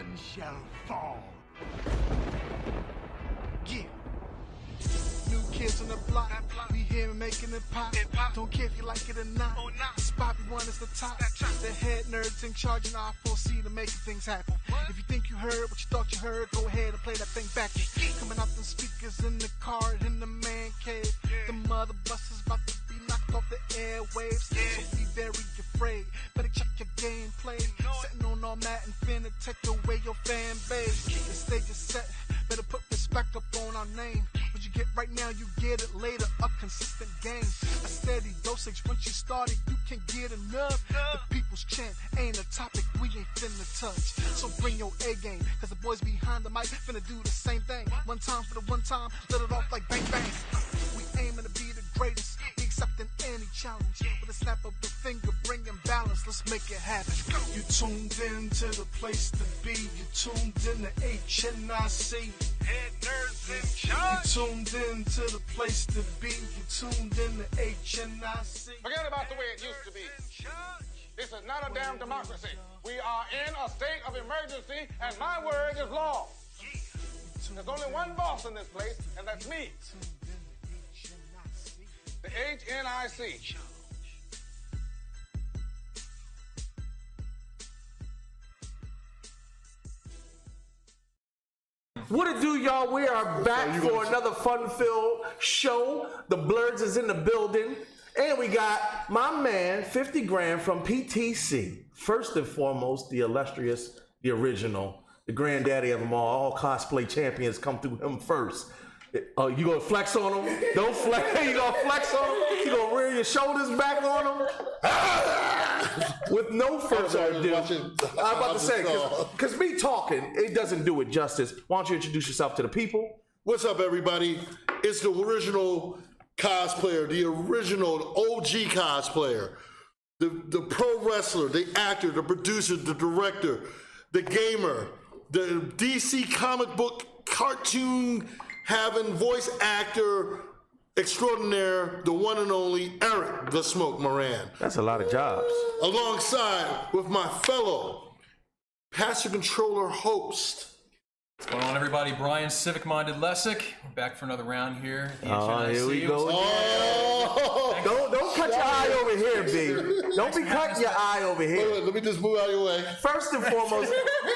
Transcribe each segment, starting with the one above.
none shall fall. Yeah. New kids on the block, we here making it pop. Don't care if you like it or not. Spot we one is the top. The head nerds in charge and R4C to making things happen. If you think you heard what you thought you heard, go ahead and play that thing back. Coming out the speakers in the car in the man cave. The mother bus is about to be knocked off the airwaves. So be very afraid. Better check your gameplay. Sitting on all that and finna take away your fan base. The stage is set. Better put respect up on our name. What you get right now, you get it later. A consistent game. A steady dosage. Once you started, you can't get enough. The people's chant ain't a topic we ain't finna touch. So bring your A game. Cause the boys behind the mic finna do the same thing. One time for the one time. Let it off like bang bang. We aiming to be the greatest. We accepting any challenge. With a snap of the finger, bringing balance. Let's make it happen. You tuned in to the place to be. You tuned in to HNIC. Head nerds in charge. You tuned in to the place to be. You tuned in to HNIC. Forget about the way it used to be. This is not a damn democracy. We are in a state of emergency, and my word is law. There's only one boss in this place, and that's me. The HNIC. What it do, y'all? We are back for another fun-filled show. The Blurs is in the building. And we got my man, 50 grand from PTC. First and foremost, the illustrious, the original, the granddaddy of them all. All cosplay champions come through him first. You gonna flex on him? Don't flex. You gonna flex on him? You gonna rear your shoulders back on him? With no further ado, I'm about to say, because me talking, it doesn't do it justice. Why don't you introduce yourself to the people? What's up, everybody? It's the original cosplayer, the original OG cosplayer, the pro wrestler, the actor, the producer, the director, the gamer, the DC comic book cartoon having voice actor extraordinaire, the one and only Eric the Smoke Moran. That's a lot of jobs. Alongside with my fellow Pastor Controller host. What's going on, everybody? Brian, civic-minded Lesyk. We're back for another round here. Here we go. Don't cut your eye over here, B. Don't be cutting your eye over here. Wait, let me just move out of your way. First and foremost,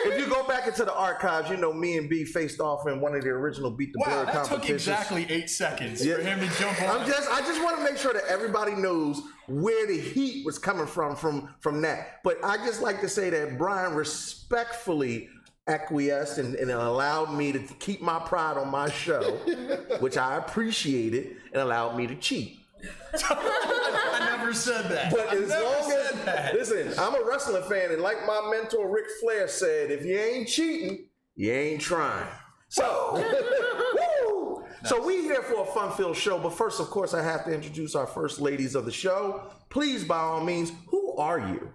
if you go back into the archives, you know me and B faced off in one of the original Beat the Blur competitions. That took exactly 8 seconds for him to jump on. I just want to make sure that everybody knows where the heat was coming from that. But I just like to say that Brian respectfully acquiesced and allowed me to keep my pride on my show, which I appreciated, and allowed me to cheat. I never said that. But as long as, listen, I'm a wrestling fan, and like my mentor Ric Flair said, if you ain't cheating, you ain't trying. So, woo! So we here for a fun-filled show, but first, of course, I have to introduce our first ladies of the show. Please, by all means, who are you?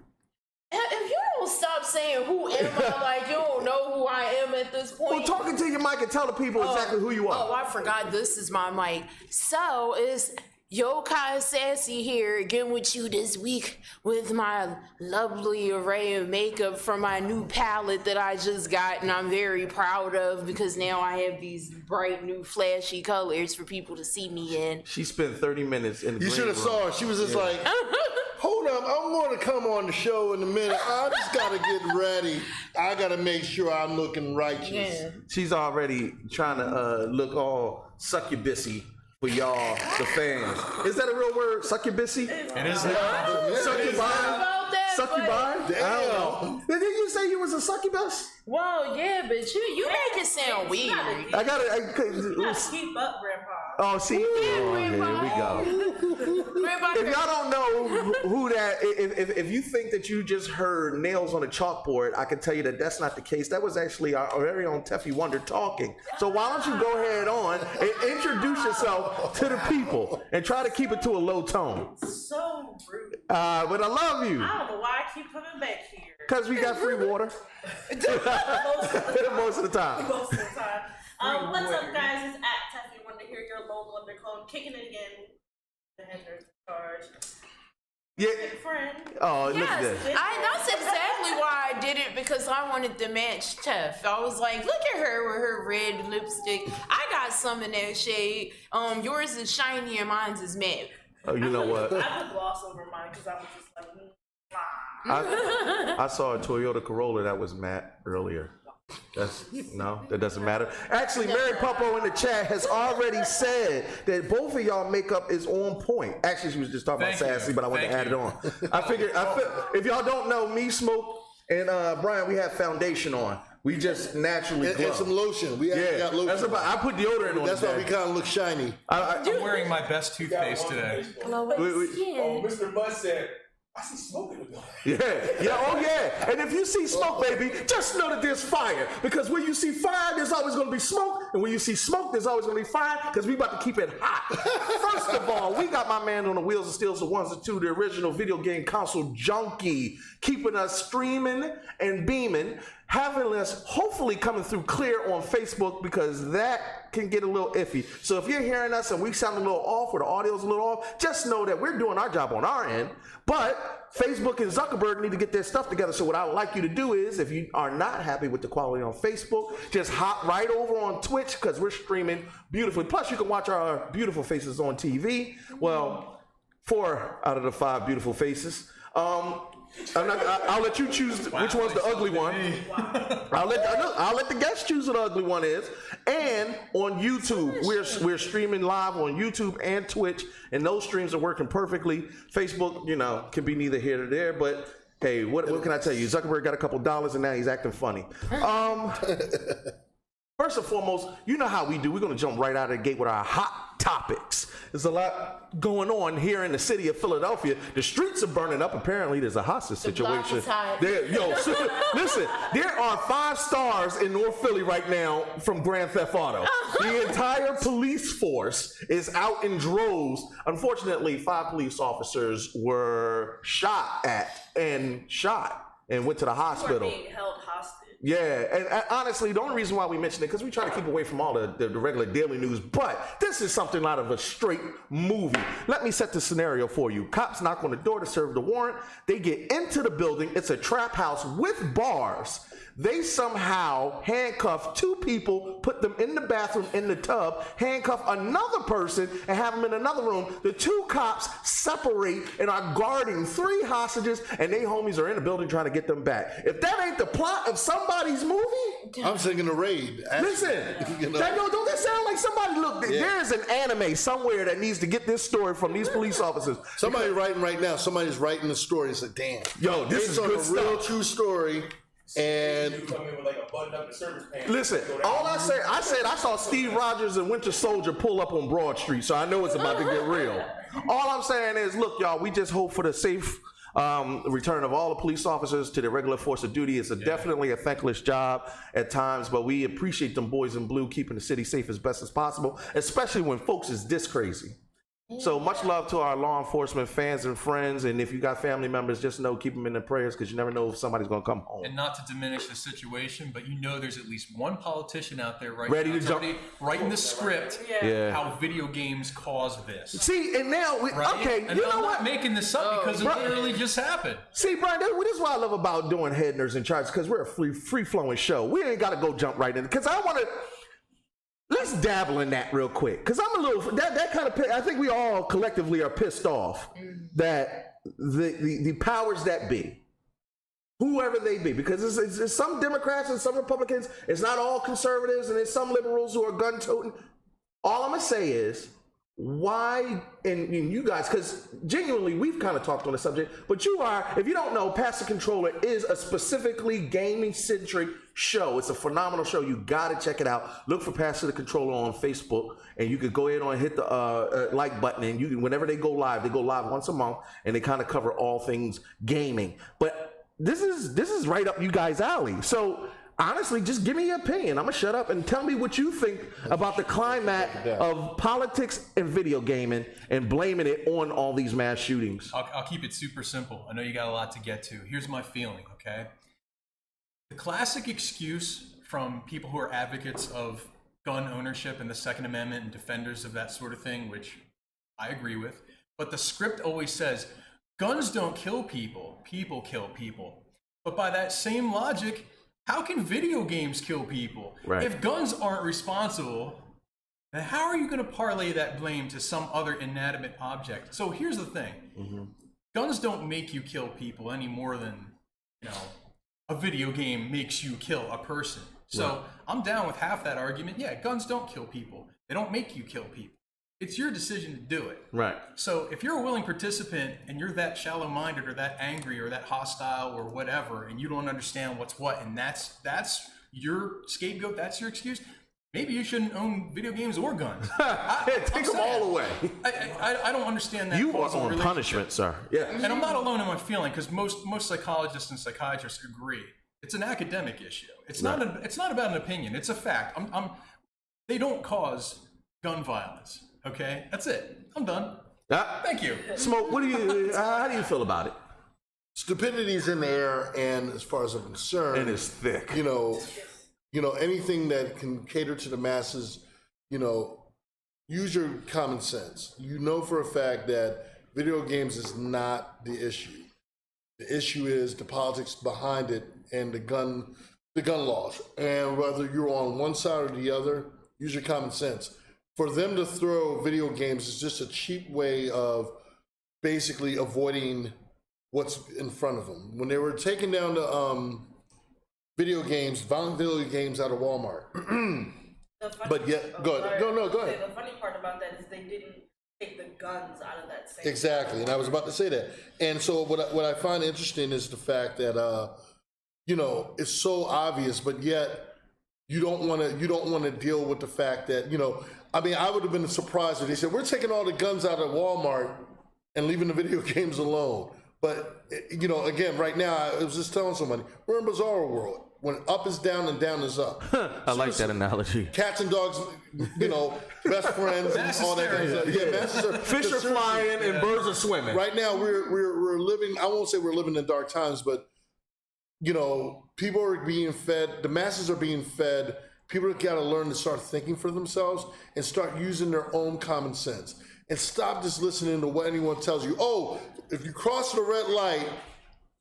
If you don't stop saying who am I, like you don't know who I am at this point. Well, talking to your mic and tell the people exactly who you are. Oh, I forgot this is my mic. So it's Yokai Sassy here again with you this week with my lovely array of makeup from my new palette that I just got and I'm very proud of because now I have these bright new flashy colors for people to see me in. She spent 30 minutes in the You should have saw her. She was just like, hold up, I'm going to come on the show in a minute. I just got to get ready. I got to make sure I'm looking righteous. Yeah. She's already trying to look all succubusy for y'all, the fans. Is that a real word? Succubusy? It is. Succubi? Succubi? I don't know. Did you say you was a succubus? Well, yeah, but you make it sound weird. I gotta keep up, Grandpa. Oh, see? Oh, here we go. If y'all don't know who that, if you think that you just heard nails on a chalkboard, I can tell you that that's not the case. That was actually our very own Teffy Wonder talking. So why don't you go ahead on and introduce yourself to the people and try to keep it to a low tone. So rude. But I love you. I don't know why I keep coming back here. Because we got free water. Most of the time. Most of the time. What's up, guys? It's at Teffy Wonder here, your low undercone, kicking it again. The Henders charge. Yeah. Friend. Oh, look Yes, at this. that's exactly why I did it, because I wanted to match Tef. I was like, look at her with her red lipstick. I got some in that shade. Yours is shiny and mine's is matte. Oh, you know what? I put gloss over mine because I was just like, I saw a Toyota Corolla that was matte earlier. That doesn't matter. Actually, Mary Puppo in the chat has already said that both of y'all makeup is on point. Actually, she was just talking about Sassy, but I wanted to add it on. I figured, if y'all don't know, me, Smoke, and Brian, we have foundation on. We just naturally glow. And some lotion. We actually got lotion. That's about. I put deodorant on. That's why we kind of look shiny. I'm wearing my best toothpaste today. Mr. Buzz said, I see smoke in the building. Yeah. And if you see smoke, baby, just know that there's fire. Because when you see fire, there's always going to be smoke. And when you see smoke, there's always going to be fire. Because we about to keep it hot. First of all, we got my man on the wheels of steel, the ones and two, the original video game console junkie, keeping us streaming and beaming, having us hopefully coming through clear on Facebook, because that can get a little iffy. So if you're hearing us and we sound a little off or the audio's a little off, just know that we're doing our job on our end. But Facebook and Zuckerberg need to get their stuff together. So what I would like you to do is, if you are not happy with the quality on Facebook, just hop right over on Twitch, because we're streaming beautifully. Plus, you can watch our beautiful faces on TV. Well, 4 out of the 5 beautiful faces. I'll let you choose which one's the ugly one. I'll let the guests choose what the ugly one is. And on YouTube, we're streaming live on YouTube and Twitch, and those streams are working perfectly. Facebook, can be neither here nor there, but hey, what can I tell you? Zuckerberg got a couple dollars and now he's acting funny. First and foremost, you know how we do. We're going to jump right out of the gate with our hot topics. There's a lot going on here in the city of Philadelphia. The streets are burning up. Apparently, there's a hostage situation. Listen, there are 5 stars in North Philly right now from Grand Theft Auto. The entire police force is out in droves. Unfortunately, 5 police officers were shot and went to the hospital. being held hostage. Yeah, and honestly, the only reason why we mention it, because we try to keep away from all the regular daily news, but this is something out of a straight movie. Let me set the scenario for you. Cops knock on the door to serve the warrant. They get into the building. It's a trap house with bars. They somehow handcuff 2 people, put them in the bathroom in the tub, handcuff another person, and have them in another room. The 2 cops separate and are guarding 3 hostages, and they homies are in the building trying to get them back. If that ain't the plot of somebody's movie, I'm thinking the Raid. Listen, don't that sound like somebody? Look, there is an anime somewhere that needs to get this story from these police officers. Somebody writing right now. Somebody's writing the story. It's like, damn, yo, this is good stuff. Real true story. And you come in with like a button-up service pants. Listen, all I said I saw Steve Rogers and Winter Soldier pull up on Broad Street, so I know it's about to get real. All I'm saying is, look, y'all, we just hope for the safe return of all the police officers to their regular force of duty. It's definitely a thankless job at times, but we appreciate them boys in blue keeping the city safe as best as possible, especially when folks is this crazy. So much love to our law enforcement fans and friends, and if you got family members, just know, keep them in the prayers, because you never know if somebody's going to come home. And not to diminish the situation, but there's at least one politician out there right ready now to jump, writing the script how video games cause this. See, and now okay, and you know I'm what? not making this up because it literally just happened. See, Brian, this is what I love about doing Head Nerds in Charge, because we're a free flowing show. We ain't got to go jump right in, because I want to. Let's dabble in that real quick, because I'm a little that kind of. I think we all collectively are pissed off that the powers that be, whoever they be, because it's some Democrats and some Republicans. It's not all conservatives, and there's some liberals who are gun toting. All I'm gonna say is, why, and you guys, because genuinely we've kind of talked on the subject, but if you don't know, Pass the Controller is a specifically gaming centric show. It's a phenomenal show. You got to check it out. Look for Pass the Controller on Facebook, and you could go ahead and hit the like button, and you can, whenever they go live once a month, and they kind of cover all things gaming. But this is right up you guys' alley. So honestly, just give me your opinion. I'm going to shut up and tell me what you think about the climate of politics and video gaming and blaming it on all these mass shootings. I'll keep it super simple. I know you got a lot to get to. Here's my feeling, okay? The classic excuse from people who are advocates of gun ownership and the Second Amendment and defenders of that sort of thing, which I agree with, but the script always says, guns don't kill people. People kill people. But by that same logic, how can video games kill people? Right. If guns aren't responsible, then how are you going to parlay that blame to some other inanimate object? So here's the thing. Guns don't make you kill people any more than, a video game makes you kill a person. So I'm down with half that argument. Yeah, guns don't kill people. They don't make you kill people. It's your decision to do it. Right. So if you're a willing participant and you're that shallow-minded or that angry or that hostile or whatever, and you don't understand what's what, and that's your scapegoat, that's your excuse, maybe you shouldn't own video games or guns. Take them all away. I don't understand that. You are causal on relationship. punishment, sir. Yeah. And I'm not alone in my feeling, because most psychologists and psychiatrists agree. It's an academic issue. It's not about an opinion. It's a fact. They don't cause gun violence. Okay, that's it. I'm done. Thank you. Smoke. How do you feel about it? Stupidity's in the air, and as far as I'm concerned, and it's thick. Anything that can cater to the masses, use your common sense. You know for a fact that video games is not the issue. The issue is the politics behind it and the gun laws. And whether you're on one side or the other, use your common sense. For them to throw video games is just a cheap way of basically avoiding what's in front of them. When they were taking down the violent video games out of Walmart. But yet, go ahead. Go ahead. The funny part about that is they didn't take the guns out of that same. Exactly, and I was about to say that. And so what I find interesting is the fact that it's so obvious, but yet you don't want to deal with the fact that I would have been surprised if they said we're taking all the guns out of Walmart and leaving the video games alone. But again, right now I was just telling somebody we're in bizarre world. When up is down and down is up. I like that analogy. Cats and dogs, best friends and all that kind of stuff. Yeah, fish are flying and birds are swimming. Right now we're living. I won't say we're living in dark times, but people are being fed. The masses are being fed. People got to learn to start thinking for themselves and start using their own common sense and stop just listening to what anyone tells you. Oh, if you cross the red light,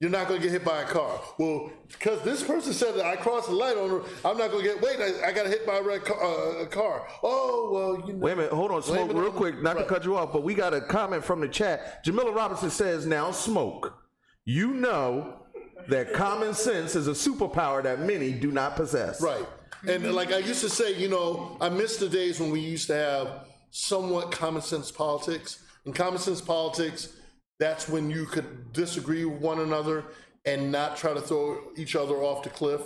you're not going to get hit by a car. Well, because this person said that I crossed the light on her, I'm not going to get, wait, I got hit by a red car. Oh, well, Wait a minute, hold on, Smoke, real quick, not to cut you off, but we got a comment from the chat. Jamila Robinson says, now, Smoke, you know that common sense is a superpower that many do not possess. Right. And like I used to say, I miss the days when we used to have somewhat common sense politics. In common sense politics, that's when you could disagree with one another and not try to throw each other off the cliff.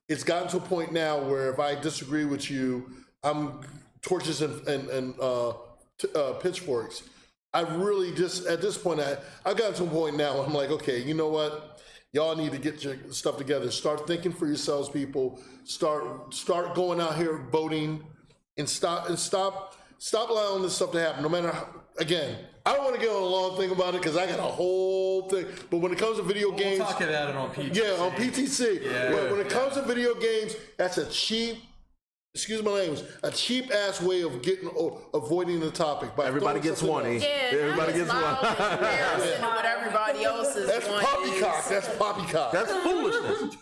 It's gotten to a point now where if I disagree with you, I'm torches and pitchforks. I've really just, at this point, I've gotten to a point now where I'm like, okay, you know what? Y'all need to get your stuff together. Start thinking for yourselves, people. Start going out here voting, and stop allowing this stuff to happen. No matter how, again, I don't want to get on a long thing about it because I got a whole thing. But when it comes to video games, we'll talk about it on PTC. Yeah, on PTC. Yeah. When it comes to video games, that's a cheap. Excuse my language. A cheap ass way of avoiding the topic. Everybody gets one. Everybody gets one. Comparison to what everybody else is. That's poppycock. That's poppycock. That's foolishness.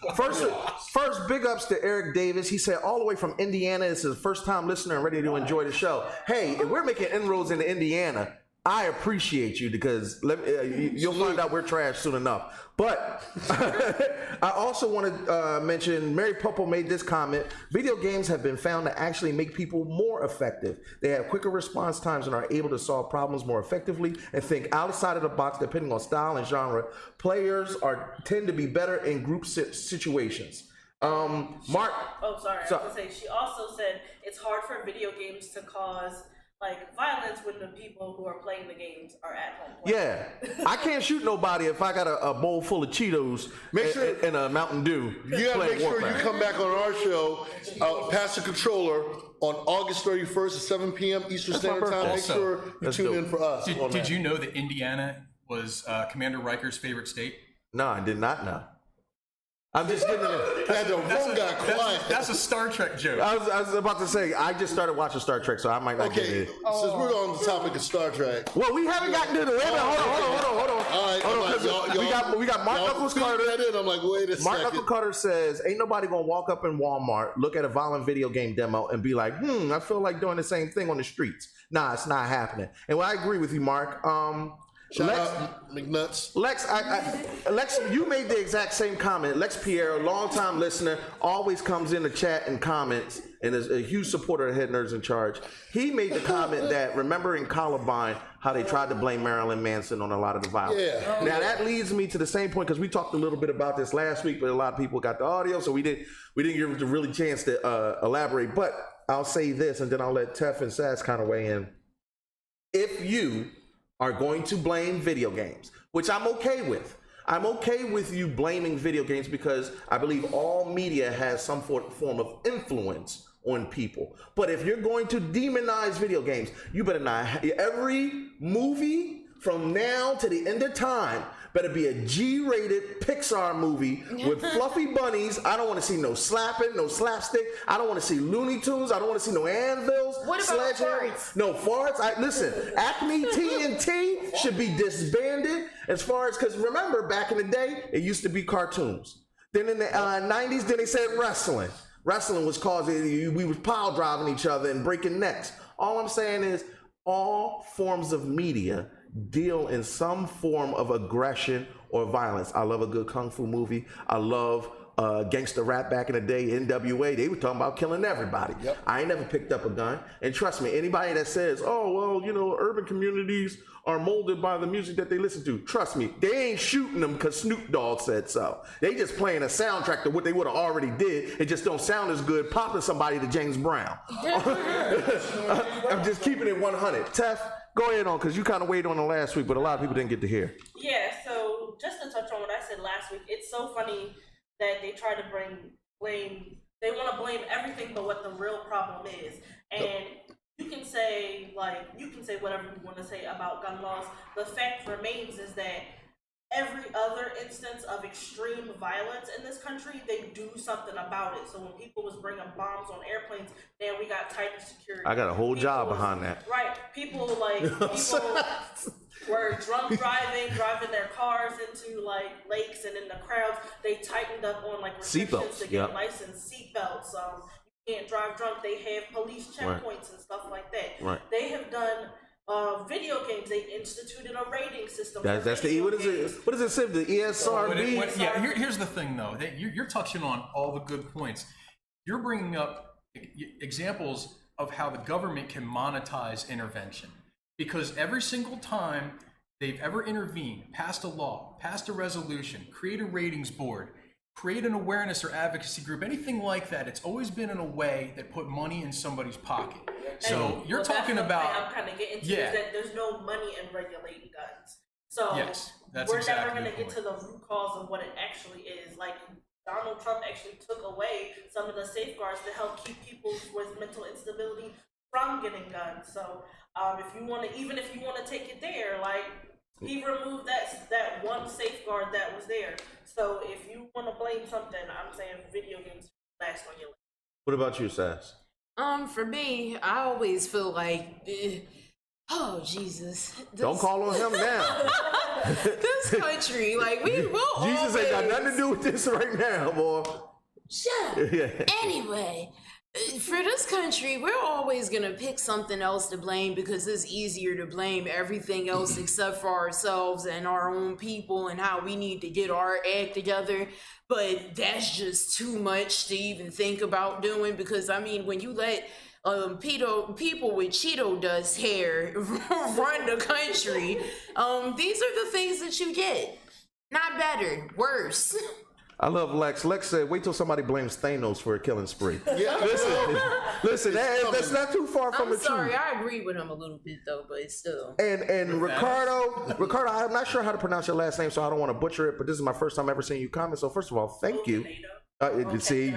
First, big ups to Eric Davis. He said all the way from Indiana. It's his first time listener and ready to enjoy the show. Hey, if we're making inroads into Indiana, I appreciate you because you'll find out we're trash soon enough. But I also want to mention, Mary Popo made this comment. Video games have been found to actually make people more effective. They have quicker response times and are able to solve problems more effectively and think outside of the box depending on style and genre. Players tend to be better in group situations. Mark. Oh, sorry. I was going to say, she also said it's hard for video games to cause violence when the people who are playing the games are at home playing. Yeah, I can't shoot nobody if I got a bowl full of Cheetos and a Mountain Dew. You gotta make sure you come back on our show, Pass the Controller, on August 31st at 7 p.m. Eastern Standard Time. Make sure you tune in for us. Did you know that Indiana was Commander Riker's favorite state? No, I did not know. I'm just getting it. Had the room got quiet. That's a Star Trek joke. I was about to say, I just started watching Star Trek, so I might not get Okay, it. since we're on the topic of Star Trek. Well, we haven't gotten to the. Wait a minute, hold on. All right, Hold on, 'cause we got Mark Knuckles Carter. I'm like, wait a Mark second. Knuckles Carter says, ain't nobody gonna walk up in Walmart, look at a violent video game demo, and be like, I feel like doing the same thing on the streets. Nah, it's not happening. And I agree with you, Mark. Shout out McNuts. Lex, you made the exact same comment. Lex Pierre, longtime listener, always comes in the chat and comments, and is a huge supporter of Head Nerds in Charge. He made the comment that, remember in Columbine, how they tried to blame Marilyn Manson on a lot of the violence. Yeah. Now that leads me to the same point, because we talked a little bit about this last week, but a lot of people got the audio, so we didn't give the really chance to elaborate. But I'll say this, and then I'll let Tef and Sass kind of weigh in. If you are going to blame video games, which I'm okay with. I'm okay with you blaming video games because I believe all media has some form of influence on people. But if you're going to demonize video games, you better not. Every movie from now to the end of time better be a G-rated Pixar movie with fluffy bunnies. I don't want to see no slapping, no slapstick. I don't want to see Looney Tunes. I don't want to see no anvils. What about farts? No farts. Listen, Acme TNT should be disbanded as far as, because remember, back in the day, it used to be cartoons. Then in the 90s, then they said wrestling. Wrestling was causing, we was pile driving each other and breaking necks. All I'm saying is all forms of media deal in some form of aggression or violence. I love a good kung fu movie. I love gangster rap back in the day, NWA. They were talking about killing everybody. Yep. I ain't never picked up a gun. And trust me, anybody that says, oh, well, urban communities are molded by the music that they listen to. Trust me, they ain't shooting them because Snoop Dogg said so. They just playing a soundtrack to what they would have already did. It just don't sound as good popping somebody to James Brown. I'm just keeping it 100. Tef, go ahead on, because you kind of weighed on it last week, but a lot of people didn't get to hear. Yeah, so just to touch on what I said last week, it's so funny that they try to blame, they want to blame everything but what the real problem is. And you can say whatever you want to say about gun laws. The fact remains is that every other instance of extreme violence in this country, they do something about it. So when people was bringing bombs on airplanes, then we got tighter security. I got a whole job behind that. Right. People were drunk driving their cars into lakes and in the crowds. They tightened up on restrictions to get a license, seatbelts. You can't drive drunk. They have police checkpoints and stuff like that. Right. They have done video games. They instituted a rating system. That's the what is it say? The ESRB. Here's the thing though. You're touching on all the good points. You're bringing up examples of how the government can monetize intervention. Because every single time they've ever intervened, passed a law, passed a resolution, create a ratings board, create an awareness or advocacy group, anything like that, it's always been in a way that put money in somebody's pocket. So you're talking about... I'm kind of getting to is that there's no money in regulating guns. So yes, we're never going to get to the root cause of what it actually is. Donald Trump actually took away some of the safeguards to help keep people with mental instability from getting guns. So if you want to take it there, he removed that one safeguard that was there. So if you want to blame something, I'm saying video games last on your list. What about you, Sass? For me, I always feel like, oh Jesus! Don't call on him now. This country, we will. Jesus ain't got nothing to do with this right now, boy. Shut up. Yeah. Anyway. For this country, we're always going to pick something else to blame because it's easier to blame everything else except for ourselves and our own people and how we need to get our act together. But that's just too much to even think about doing because, when you let people with Cheeto dust hair run the country, these are the things that you get. Not better, worse. I love Lex. Lex said, wait till somebody blames Thanos for a killing spree. Yeah, listen, that's not too far from the truth. I'm sorry, I agree with him a little bit, though, but still. And Ricardo, I'm not sure how to pronounce your last name, so I don't want to butcher it, but this is my first time ever seeing you comment, so first of all, thank you. See,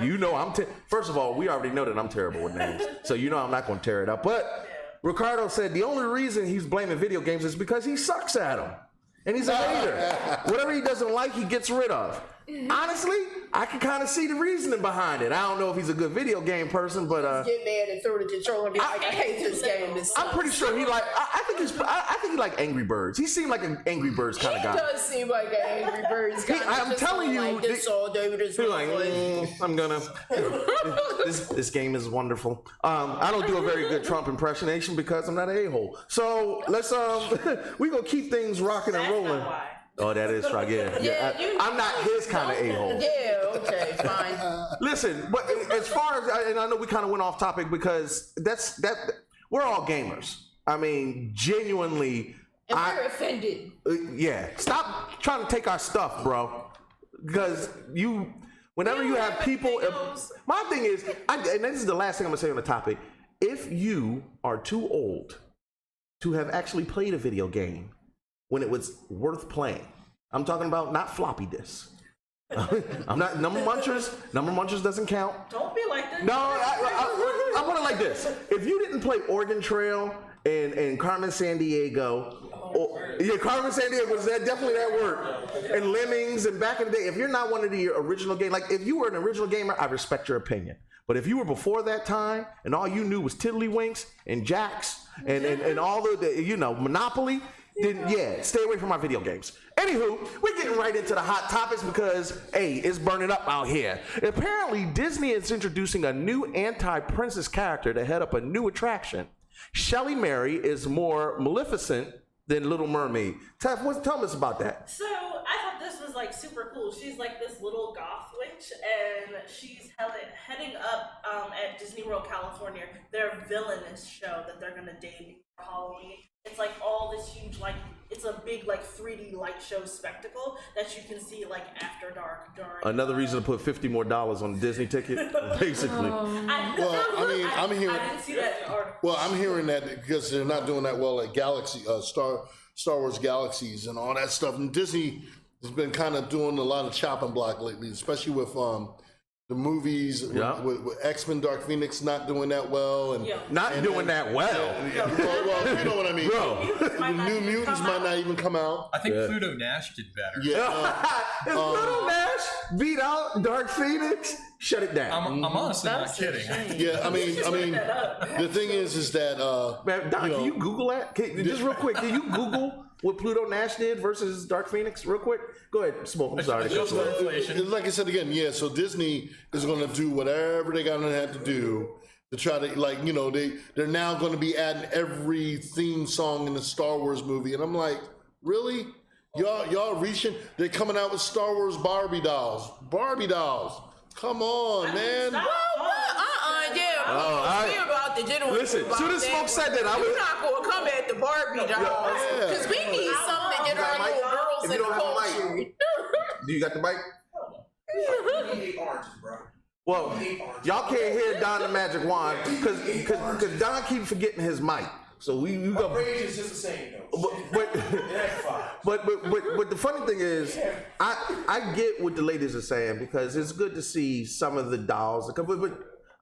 first of all, we already know that I'm terrible with names, so I'm not going to tear it up. But Ricardo said the only reason he's blaming video games is because he sucks at them. And he's a hater. Whatever he doesn't like, he gets rid of. honestly, I can kind of see the reasoning behind it. I don't know if he's a good video game person, but get mad and throw the controller and be like, I hate this game. I'm pretty sure he like. I think he like Angry Birds. He seemed like an Angry Birds kind of guy. He does seem like an Angry Birds guy. I'm telling you, like this all day with his I'm gonna. This game is wonderful. I don't do a very good Trump impersonation because I'm not an a-hole. So let's we gonna keep things rocking and rolling. Oh, that is right. Yeah. I'm not his kind of a-hole. Yeah, okay, fine. Listen, but as far as, and I know we kind of went off topic because we're all gamers. I mean, genuinely. And we're offended. Yeah. Stop trying to take our stuff, bro. Because whenever you have people, my thing is, and this is the last thing I'm gonna say on the topic. If you are too old to have actually played a video game when it was worth playing, I'm talking about not floppy disks. I'm not number munchers. Number munchers doesn't count. Don't be like this. No, I want it like this. If you didn't play Oregon Trail and Carmen Sandiego, Carmen Sandiego was definitely that word, and Lemmings, and back in the day, if you're not one of the original game, like if you were an original gamer, I respect your opinion. But if you were before that time and all you knew was Tiddlywinks and Jacks and all the Monopoly, then stay away from my video games. Anywho, we're getting right into the hot topics because, hey, it's burning up out here. Apparently, Disney is introducing a new anti-princess character to head up a new attraction. Shelley Mary is more Maleficent than Little Mermaid. Tell us about that. So, I thought this was like super cool. She's like this little goth witch, and she's heading up at Disney World, California, their villainous show that they're gonna debut for Halloween. It's like all this huge, like, it's a big, like, 3D light show spectacle that you can see, like, after dark during. Another reason to put $50 more on the Disney ticket, basically. I didn't see that article. Well, I'm hearing that because they're not doing that well at Galaxy, Star Wars Galaxies and all that stuff. And Disney has been kind of doing a lot of chopping block lately, especially with the movies with X-Men Dark Phoenix not doing that well. And doing that well. Well, you know what I mean. Bro. New Mutants might not even come out. I think Pluto Nash did better. Yeah. If Pluto Nash beat out Dark Phoenix, shut it down. I'm honestly not kidding. Yeah, I mean, the thing is that man, Don, can you Google that? Just real quick, can you Google what Pluto Nash did versus Dark Phoenix real quick? Go ahead, Smoke. I'm sorry. Like I said again, so Disney is going to do whatever they're going to have to do to try to, they're now going to be adding every theme song in the Star Wars movie. And I'm like, really? Y'all reaching? They're coming out with Star Wars Barbie dolls. Come on, man. About the general. Listen, soon as Smoke said that, you're not going to come at the Barbie dolls because we need something to get our little girls in the culture. Do you got the mic? You hate oranges, bro. Well, y'all can't hear Don the Magic Wand because Don keeps forgetting his mic. So we go. Rage is just the same though. But the funny thing is, I get what the ladies are saying because it's good to see some of the dolls. But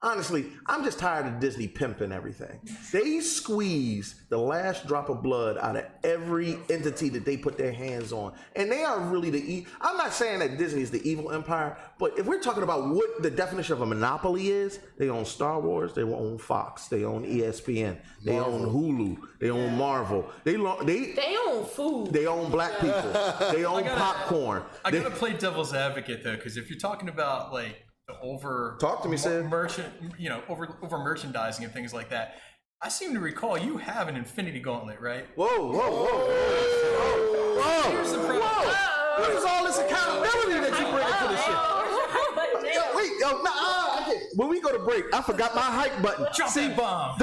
honestly, I'm just tired of Disney pimping everything. They squeeze the last drop of blood out of every entity that they put their hands on. And they are really I'm not saying that Disney is the evil empire, but if we're talking about what the definition of a monopoly is, they own Star Wars, they own Fox, they own ESPN, they own Hulu, they own Marvel. They own food. They own black people. They own popcorn. I gotta play devil's advocate though, because if you're talking about like talk to me, Sid. Over merchandising and things like that. I seem to recall you have an Infinity Gauntlet, right? Whoa! Here's the problem. What is all this accountability that you bring into this shit? When we go to break, I forgot my hype button. Drop that bomb.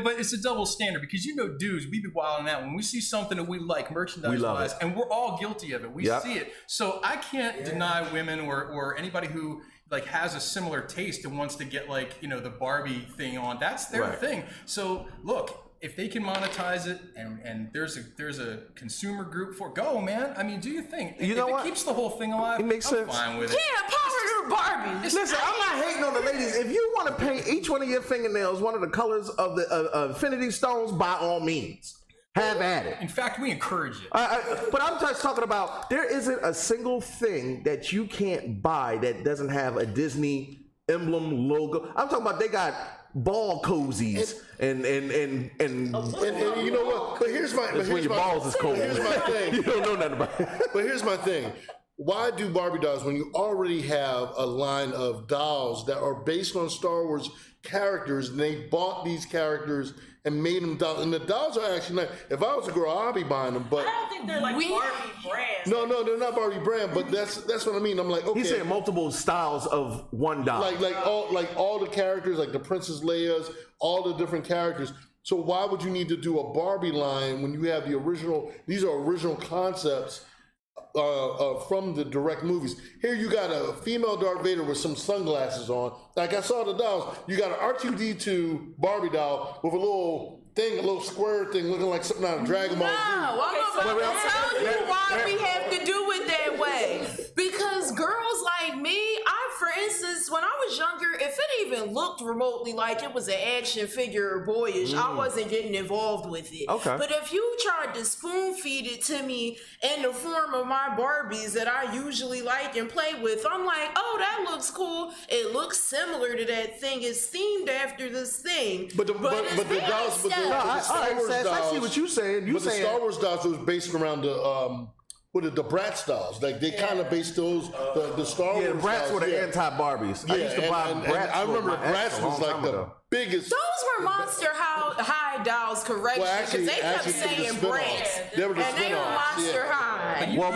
But it's a double standard because dudes, we be wilding out when we see something that we like merchandise-wise, and we're all guilty of it. We see it, so I can't deny women or anybody who like has a similar taste and wants to get the Barbie thing on. That's their thing. So look. If they can monetize it and there's a consumer group for go, man. I mean, do your thing. If it keeps the whole thing alive, it makes sense. Fine with it. Yeah, power to Barbie. Listen, I'm not hating on the ladies. If you want to paint each one of your fingernails one of the colors of the Infinity Stones, by all means. have at it. In fact, we encourage it. But I'm just talking about there isn't a single thing that you can't buy that doesn't have a Disney emblem logo. I'm talking about they got ball cozies and you know what? But here's my. that's when your balls is cold. Here's my thing. You don't know nothing about it. But here's my thing. Why do Barbie dolls when you already have a line of dolls that are based on Star Wars characters, and they bought these characters and made them dolls, and the dolls are actually nice. If I was a girl, I'd be buying them. But I don't think they're like Barbie brands. no, they're not Barbie brand. But that's what I mean. I'm like, okay. He's saying multiple styles of one doll. Like all the characters, like the Princess Leia's, all the different characters. So why would you need to do a Barbie line when you have the original? These are original concepts from the direct movies. Here you got a female Darth Vader with some sunglasses on. Like I saw the dolls. You got an R2-D2 Barbie doll with a little thing, a little square thing looking like something out of Dragon Ball Z. No, I'm about to tell you why we have to do it that way. Because girls like me, for instance, when I was younger, if it even looked remotely like it was an action figure or boyish, I wasn't getting involved with it. Okay. But if you tried to spoon feed it to me in the form of my Barbies that I usually like and play with, I'm like, oh, that looks cool. It looks similar to that thing. It's themed after this thing. But the dolls, I see what you're saying. The Star Wars dolls was based around the Bratz dolls. Like they kind of based those the Star Wars. Yeah, the Bratz dolls, were the anti-Barbies. I used to buy Bratz. I remember Bratz was like the biggest. Those were Monster High dolls, correction, because they kept saying Bratz, They were the and they were Monster High. Well,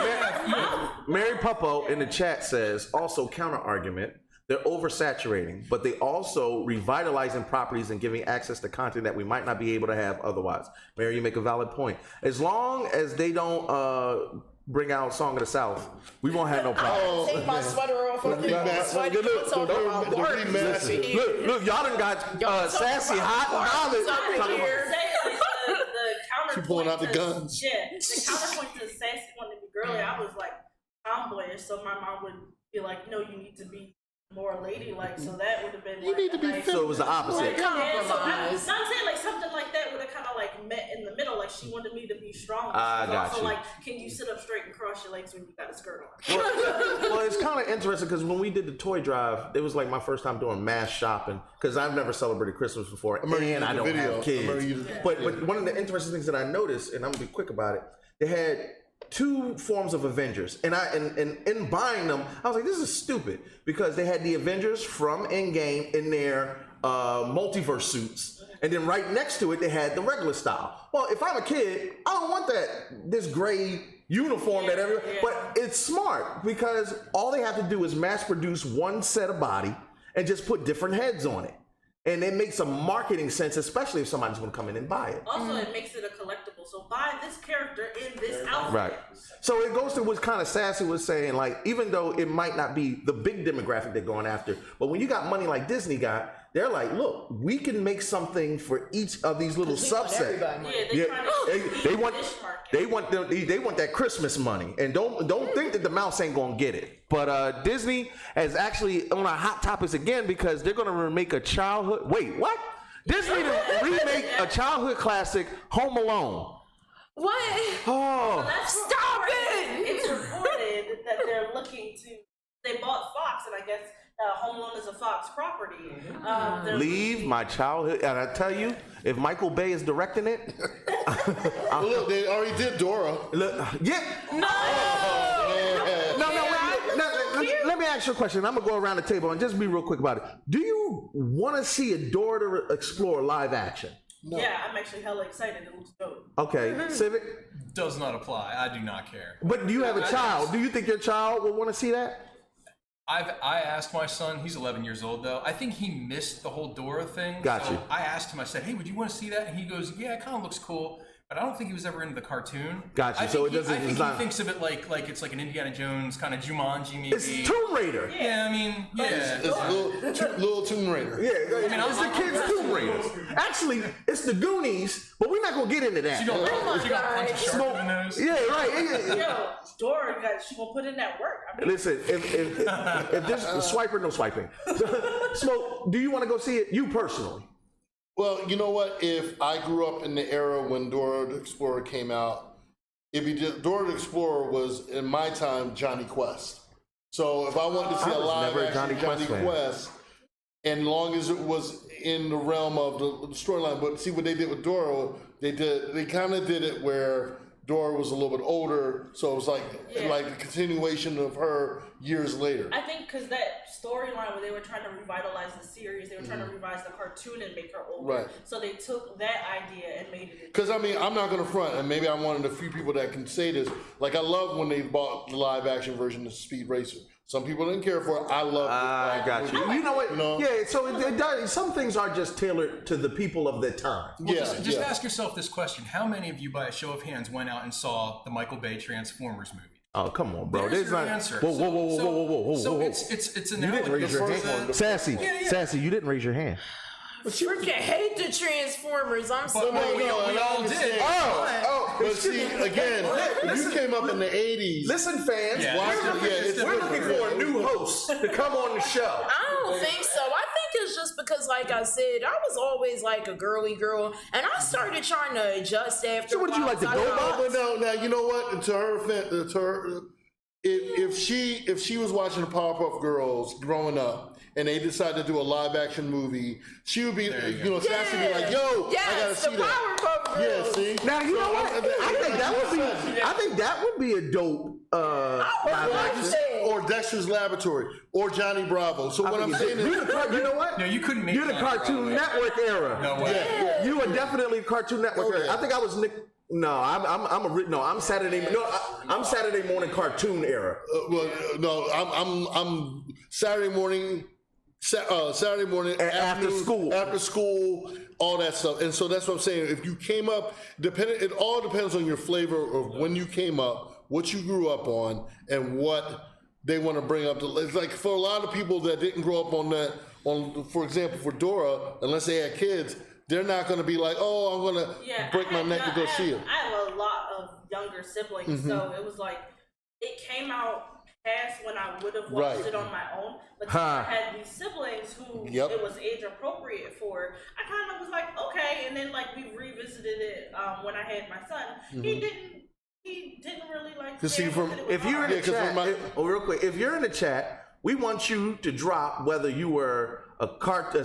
Mary Puppo in the chat says also counter argument. They're oversaturating, but they also revitalizing properties and giving access to content that we might not be able to have otherwise. Mary, you make a valid point. As long as they don't bring out Song of the South, we won't have no problem. Take my sweater off. Look, y'all done got sassy, hot, and The She pulling out the guns. Yeah, the counterpoint to the sassy one to be girly, I was like tomboyish, so my mom would be like, no, you need to be more ladylike, so that would have been You need to be So it was the opposite. so I'm saying like something like that would have kind of like met in the middle. Like she wanted me to be strong. I got also you. like, can you sit up straight and cross your legs when you got a skirt on? Well, it's kind of interesting because when we did the toy drive, it was like my first time doing mass shopping because I've never celebrated Christmas before, and I don't have kids. But one of the interesting things that I noticed, and I'm gonna be quick about it, they had two forms of Avengers, and in buying them, I was like, this is stupid because they had the Avengers from Endgame in their multiverse suits, and then right next to it they had the regular style. Well, if I'm a kid, I don't want this gray uniform that everyone. But it's smart because all they have to do is mass produce one set of body and just put different heads on it. And it makes a marketing sense, especially if somebody's going to come in and buy it. Also, it makes it a collectible. So buy this character in this outfit. Right. So it goes to what kind of Sassy was saying, like, even though it might not be the big demographic they're going after, but when you got money like Disney got, they're like, look, we can make something for each of these little subsets. They want that Christmas money, and don't think that the mouse ain't gonna get it. But Disney is actually on our hot topics again because they're gonna remake a childhood. Wait, what? Disney to remake a childhood classic, Home Alone. What? Oh, stop it! It's reported that they're looking to. They bought Fox, and I guess Home Alone is a Fox property. Leave my childhood, and I tell you, if Michael Bay is directing it, look, they already did Dora. Let me ask you a question. I'm gonna go around the table and just be real quick about it. Do you want to see a Dora to Explore live action? No. Yeah, I'm actually hella excited. It looks dope. Okay, Civic? Does not apply. I do not care. But do you have a child? Do you think your child will want to see that? I asked my son, he's 11 years old though, I think he missed the whole Dora thing. Got you. I asked him, I said, hey, would you want to see that? And he goes, yeah, it kind of looks cool. But I don't think he was ever into the cartoon. Got you. So it doesn't. I think he thinks of it like it's like an Indiana Jones kind of Jumanji maybe. It's Tomb Raider. Yeah, I mean, yeah. It's little Tomb Raider. Yeah, I mean, it's the kids' Tomb Raiders. Actually, it's the Goonies, but we're not gonna get into that. She gonna punch a shark in the nose. Yeah, right. Yo, Dora, she gonna put in that work. I mean, listen, if there's swiper, no swiping. Smoke, do you want to go see it? You personally? Well, you know what? If I grew up in the era when Dora the Explorer came out, Dora the Explorer was, in my time, Johnny Quest. So if I wanted to see a live action Johnny Quest, and long as it was in the realm of the storyline, but see what they did with Dora, they kind of did it where Dora was a little bit older, so it was like the continuation of her years later. I think because that storyline where they were trying to revitalize the series, they were trying to revise the cartoon and make her older. Right. So they took that idea and made it. Because I mean, I'm not going to front, and maybe I'm one of the few people that can say this. Like, I love when they bought the live action version of Speed Racer. Some people didn't care for it. I love it. I got you. You know what? Yeah, so it does. Some things are just tailored to the people of the time. Well, just ask yourself this question. How many of you, by a show of hands, went out and saw the Michael Bay Transformers movie? Oh, come on, bro. There's your answer. Whoa. So it's an You didn't raise your hand. Sassy, you didn't raise your hand. Freaking hate the Transformers. I'm sorry. We all did. But see, again, you came up in the 80s. Listen, fans, we're looking for a new host to come on the show. I don't think so. I think it's just because, like I said, I was always like a girly girl, and I started trying to adjust after. So, would you like to go back? But now, you know what? To her, if she was watching the Powerpuff Girls growing up, and they decided to do a live action movie, she would be, Sassy would be like, "Yo, I gotta see that." Yeah, see. Now you know what? I think that would be a dope live action. Or Dexter's Laboratory, or Johnny Bravo. So what I'm saying is, you know what? No, you couldn't make. You're the Cartoon Network era. No way. Yeah. You are definitely Cartoon Network era. I think I was Hnic. No, I'm Saturday. No, I'm Saturday morning cartoon era. I'm Saturday morning. Saturday morning, after school, all that stuff. And so that's what I'm saying. If you came up, it all depends on your flavor of when you came up, what you grew up on, and what they want to bring up. It's like for a lot of people that didn't grow up on that, for example, for Dora, unless they had kids, they're not going to be like, oh, I'm going to break my neck to go see it. I have a lot of younger siblings, so it was like, it came out past when I would have watched it on my own. But I had these siblings who it was age appropriate for. I kind of was like, okay, and then like we revisited it when I had my son. He didn't really like. To see if you're in the chat, real quick, if you're in the chat, we want you to drop whether you were a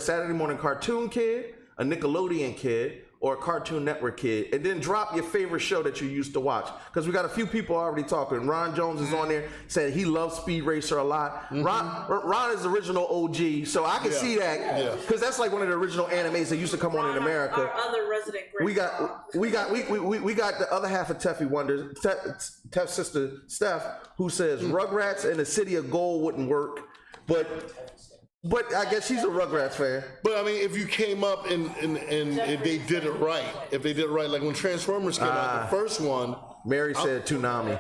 Saturday morning cartoon kid, a Nickelodeon kid, or a Cartoon Network kid, and then drop your favorite show that you used to watch. Because we got a few people already talking. Ron Jones is on there, said he loves Speed Racer a lot. Ron is the original OG, so I can see that, because that's like one of the original animes that used to come on in America. Our other resident we got the other half of Teffy Wonder, Teff's sister Steph, who says Rugrats and the City of Gold wouldn't work, but I guess she's a Rugrats fan. But I mean, if you came up and if they did it right, like when Transformers came out, the first one, Mary said Toonami.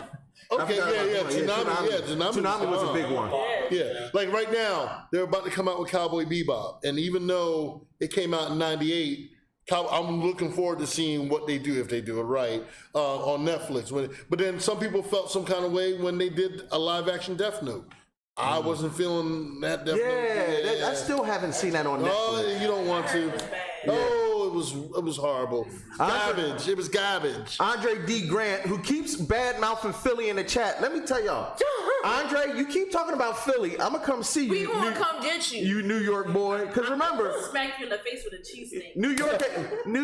Okay, Toonami was a big one. Yeah, like right now, they're about to come out with Cowboy Bebop, and even though it came out in '98, I'm looking forward to seeing what they do if they do it right on Netflix. But then some people felt some kind of way when they did a live action Death Note. I wasn't feeling that Death Note. I still haven't seen that on Netflix. Oh, you don't want to. Oh, it was horrible. Garbage. It was garbage. Andre D. Grant, who keeps bad-mouthing Philly in the chat. Let me tell y'all. Andre, you keep talking about Philly. I'm going to come see you. We going to come get you. You New York boy. Because remember. I'm smack you in the face with a cheesesteak. New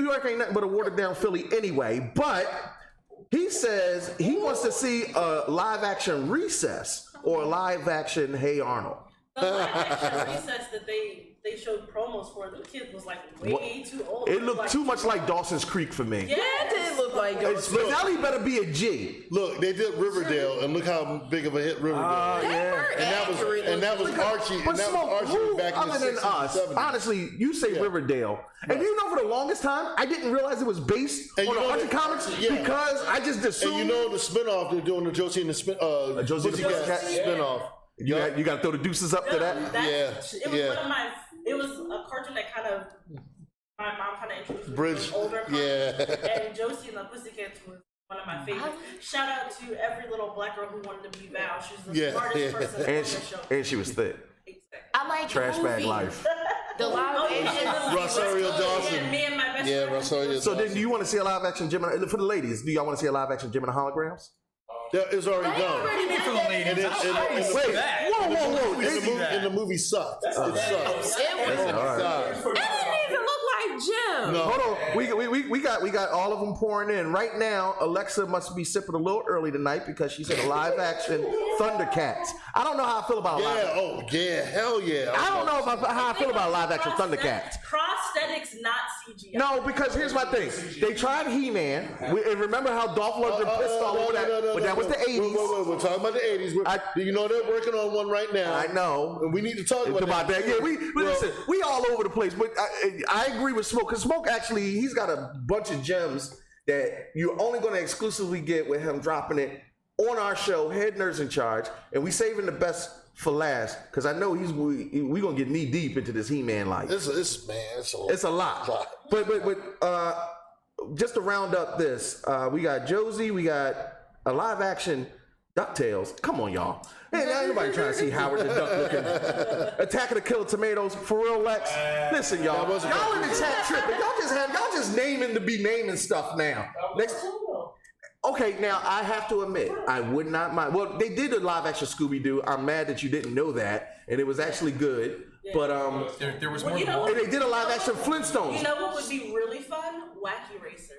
York ain't nothing but a watered-down Philly anyway. But he says he wants to see a live-action Recess or a live-action Hey Arnold. The live-action Recess that they showed promos for, the kid was like way too old. It looked too much like Dawson's Creek for me. Yeah, it did look like Dawson's Creek. But now he better be a G. Look, they did Riverdale, and look how big of a hit Riverdale was. And that was Archie. But Archie back in the 60s, us, 70s. Honestly, you say Riverdale. And you know, for the longest time, I didn't realize it was based on the Archie comics because I just assumed. And you know the spinoff they're doing, the Josie and the Josie and the Pussycat spinoff. You got to throw the deuces up to that. It was a cartoon that kind of my mom kind of introduced me Bridge. to older cartoons. And Josie and the Pussycats was one of my favorites. Shout out to every little black girl who wanted to be Val. She was the smartest person on the show. And she was thick. Exactly. I like Trash bag life. The live action. Rosario Dawson. Yeah, me and my best friend. Rosario So Dawson. then, do you want to see a live action Gemini? For the ladies, do y'all want to see a live action Gemini holograms? That is already done. What do you mean for the ladies? Wait, whoa. And the movie sucked. It sucked. It was. It didn't even look like Jim. No. Hold on, we got all of them pouring in right now. Alexa must be sipping a little early tonight because she said a live action Thundercats. I don't know how I feel about Hell yeah. I don't know how I feel about live action Thundercats. Prosthetics, not CGI. No, because here's my thing. They tried He-Man, and remember how Dolph Lundgren pissed all over that? But that was the 80s. Wait, we're talking about the 80s. You know they're working on one right now. I know. And we need to talk about that. Yeah, listen, we all over the place. But I agree with Smoke, because Smoke actually, he's got a bunch of gems that you're only going to exclusively get with him dropping it on our show, Head Nerds in Charge, and we saving the best for last, because I know we gonna get knee deep into this He-Man life. It's a lot. But just to round up this, we got Josie, we got a live action DuckTales. Come on, y'all. Hey, ain't nobody trying to see Howard the Duck looking Attack of the Killer Tomatoes. For real, Lex. Listen, y'all in the chat tripping. Y'all just naming to be naming stuff now. Okay, now I have to admit, I would not mind. Well, they did a live action Scooby-Doo. I'm mad that you didn't know that, and it was actually good. Yeah. But there was more. And they did a live action Flintstones. You know what would be really fun? Wacky Racer.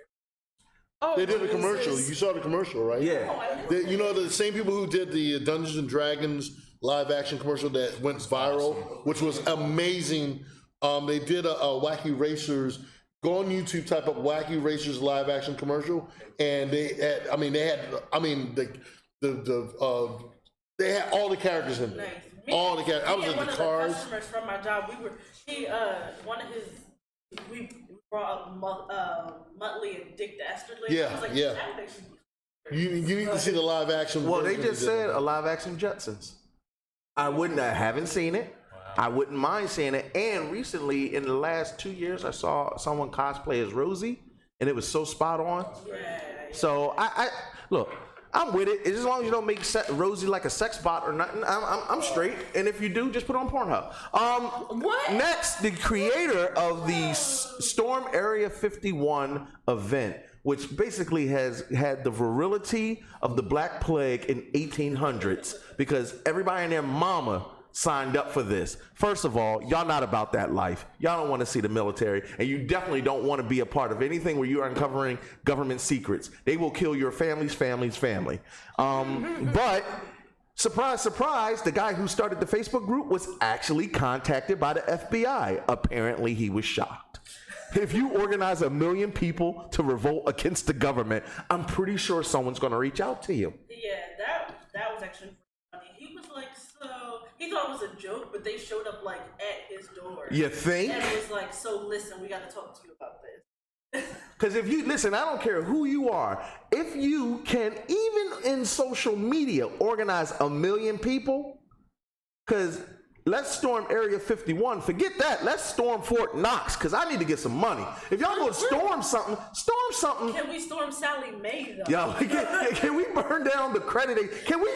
Oh, they did a commercial. You saw the commercial, right? Yeah. You know the same people who did the Dungeons and Dragons live action commercial that went viral, which was amazing. They did a Wacky Racers. Go on YouTube, type up Wacky Racers live action commercial, and they had all the characters in there. Nice. All the characters. I was at the cars. Customers from my job. We brought up Muttley and Dick Dastardly. Yeah, I was like, yeah. You need to see the live action. Well, they just said a live action Jetsons. I haven't seen it. I wouldn't mind seeing it. And recently, in the last 2 years, I saw someone cosplay as Rosie, and it was so spot on. Yeah. So I look, I'm with it. As long as you don't make Rosie like a sex bot or nothing, I'm straight. And if you do, just put on Pornhub. What? Next, the creator of the Storm Area 51 event, which basically has had the virility of the Black Plague in 1800s, because everybody and their mama signed up for this. First of all, y'all not about that life. Y'all don't want to see the military, and you definitely don't want to be a part of anything where you are uncovering government secrets. They will kill your family's family. But surprise, surprise, the guy who started the Facebook group was actually contacted by the FBI. Apparently, he was shocked. If you organize 1 million people to revolt against the government, I'm pretty sure someone's going to reach out to you. Yeah, that was actually funny. He was like, he thought it was a joke, but they showed up like at his door. You think? And it was like, so listen, we got to talk to you about this. Because if you listen, I don't care who you are. If you can, even in social media, organize 1 million people, because let's storm Area 51. Forget that. Let's storm Fort Knox, because I need to get some money. If y'all go storm something. Can we storm Sally Mae though? Yo, can we burn down the credit? Can we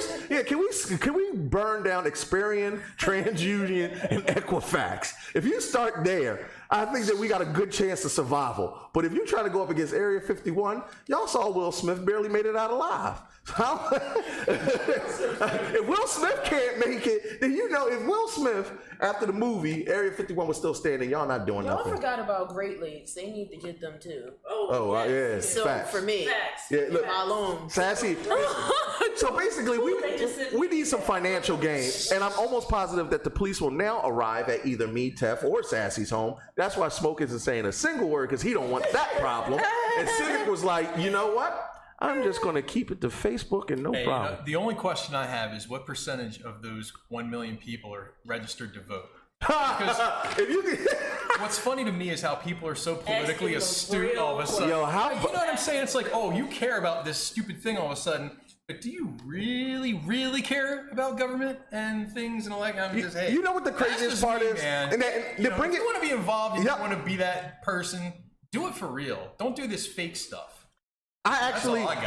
burn down Experian, TransUnion, and Equifax? If you start there, I think that we got a good chance of survival. But if you try to go up against Area 51, y'all saw Will Smith barely made it out alive. If Will Smith can't make it, then you know if Will Smith, after the movie, Area 51 was still standing, y'all not doing nothing. Y'all forgot about Great Lakes. They need to get them too. Yeah. So facts. for me, yeah, look, my loan. Sassy. So basically, we need some financial gain, and I'm almost positive that the police will now arrive at either me, Tef, or Sassy's home. That's why Smoke isn't saying a single word, because he don't want that problem. And Civic was like, you know what? I'm just going to keep it to Facebook and no problem. The only question I have is what percentage of those 1 million people are registered to vote? What's funny to me is how people are so politically astute all of a sudden. Yo, you know what I'm saying? It's like, oh, you care about this stupid thing all of a sudden, but do you really, really care about government and things and like? I'm just, hey, you know what the craziest part is? Man. If you want to be involved, if you want to be that person, do it for real. Don't do this fake stuff. I actually on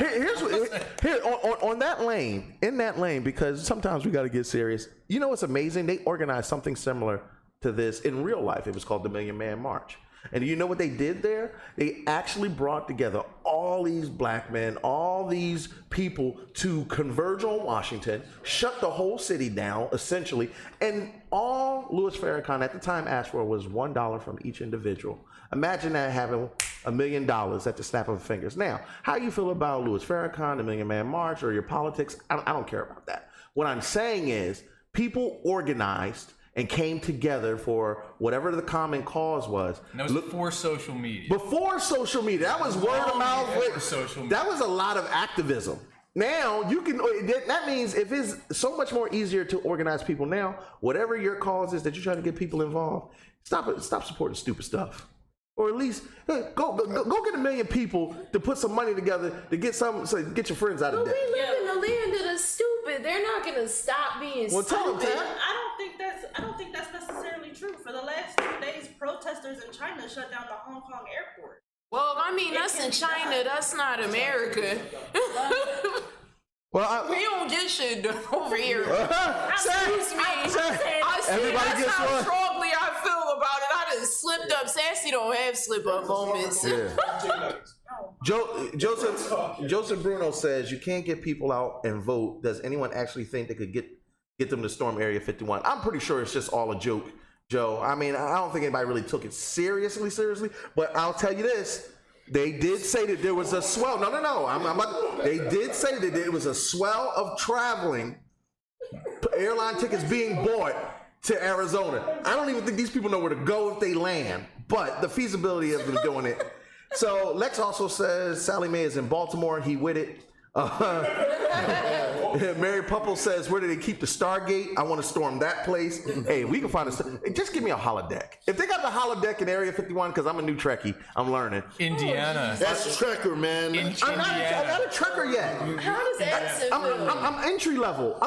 that lane, because sometimes we got to get serious. You know what's amazing? They organized something similar to this in real life. It was called the Million Man March. And you know what they did there? They actually brought together all these black men, all these people to converge on Washington, shut the whole city down, essentially. And all Louis Farrakhan at the time asked for was $1 from each individual. Imagine that, having $1 million at the snap of fingers. Now, how you feel about Louis Farrakhan, the Million Man March, or your politics, I don't care about that. What I'm saying is people organized and came together for whatever the common cause was. And that was before social media. Before social media. That was word of mouth. Social media. That was a lot of activism. Now, you can, that means if it's so much more easier to organize people now, whatever your cause is that you're trying to get people involved, stop supporting stupid stuff. Or at least go get 1 million people to put some money together to get get your friends out of debt. We live in the land of the stupid. They're not gonna stop being Well, tell them, stupid. Tam. I don't think that's necessarily true. For the last 2 days, protesters in China shut down the Hong Kong airport. Well, I mean, that's in China. That's not America. Well, we don't get shit done over here. Excuse me. Everybody that's gets how one. strongly I feel about it. I just slipped up. Sassy don't have slip up moments. Yeah. Joseph Bruno says you can't get people out and vote. Does anyone actually think they could get them to storm Area 51? I'm pretty sure it's just all a joke, Joe. I mean, I don't think anybody really took it seriously, but I'll tell you this. They did say that there was a swell. No. They did say that there was a swell of traveling airline tickets being bought to Arizona. I don't even think these people know where to go if they land, but the feasibility of them doing it. So Lex also says Sally Mae is in Baltimore. He with it. Mary Pupple says, where do they keep the Stargate? I want to storm that place. Hey, we can find just give me a holodeck. If they got the holodeck in Area 51, because I'm a new Trekkie, I'm learning. Indiana. That's Trekker, man. I'm not a Trekker yet. How does that feel? I'm entry level.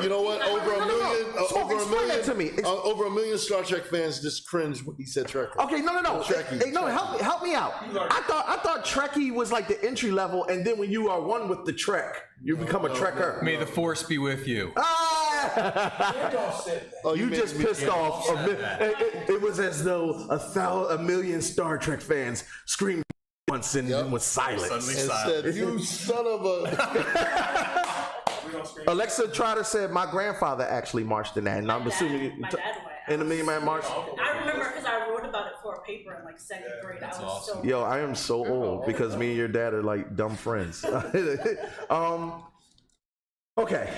You know what? Over a million. Explain that to me. Over 1 million Star Trek fans just cringe when he said Trekker. Okay, no. Trekkie. Hey, no, help me out. I thought Trekkie was like the entry level, and then when you are one with the Trek, you become a Trekker. May the force be with you. You just pissed off. It was as though a million Star Trek fans screamed once and then was silent. And said, you son of a... Alexa Trotter said, my grandfather actually marched in that, and I'm assuming My dad went. in the Million Man March. I remember because I wrote about it for a paper in like second grade. That's I was awesome. so Yo, I am so old because me and your dad are like dumb friends. Okay.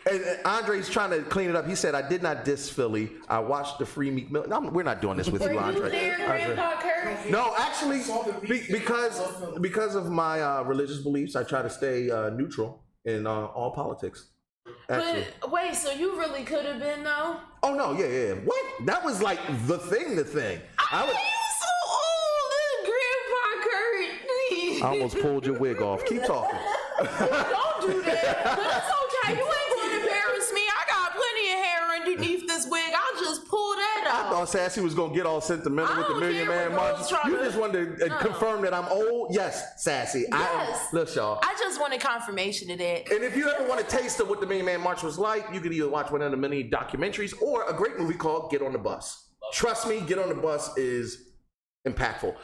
And Andre's trying to clean it up. He said, I did not diss Philly. I watched the Free Meek Mill. No, we're not doing this with you, Andre. Were you there, Grandpa Kurt? No, actually, because of my religious beliefs, I try to stay neutral in all politics. Actually. But wait, so you really could have been though? Oh no, yeah. What? That was like the thing. I was. You so old, Grandpa Kurt. Please. I almost pulled your wig off. Keep talking. Don't do that. But it's okay. You ain't going to embarrass me. I got plenty of hair underneath this wig. I'll just pull that I off. thought Sassy was gonna get all sentimental with the don't Million care Man what March. girls try You to- just wanted to confirm that I'm old. Yes, Sassy. Yes. Look, y'all. I just wanted confirmation of that. And if you ever want a taste of what the Million Man March was like, you can either watch one of the many documentaries or a great movie called Get on the Bus. Trust me, Get on the Bus is impactful.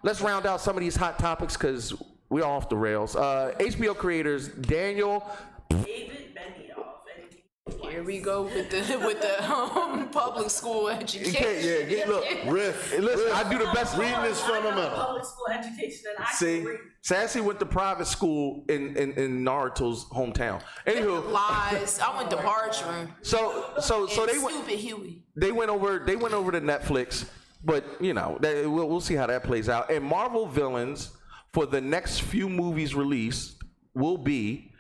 Let's round out some of these hot topics because we're off the rails. HBO creators Daniel. David Benioff. And Here we go with the public school education. Look, Riff. listen, I do the best. Reading is fundamental. public school education, and I See, can read. Sassy went to private school in Naruto's hometown. Anywho, Lies. I went to Bartram. so they went. Stupid Huey. They went over to Netflix, but you know we'll see how that plays out. And Marvel villains for the next few movies released will be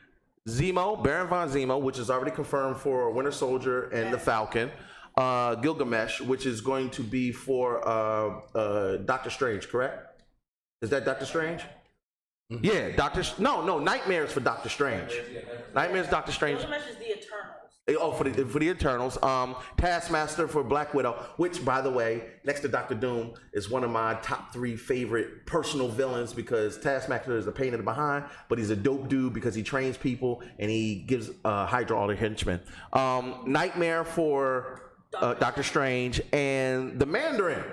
Zemo, Baron von Zemo, which is already confirmed for Winter Soldier and the Falcon. Gilgamesh, which is going to be for Doctor Strange, correct? Is that Doctor Strange? Mm-hmm. Yeah, No, Nightmares for Doctor Strange. Nightmares, Doctor Strange. Gilgamesh is the Eternals. Oh, for the Eternals. Taskmaster for Black Widow, which, by the way, next to Doctor Doom, is one of my top 3 favorite personal villains because Taskmaster is a pain in the behind, but he's a dope dude because he trains people and he gives Hydra all their henchmen. Nightmare for Doctor Strange, and the Mandarin.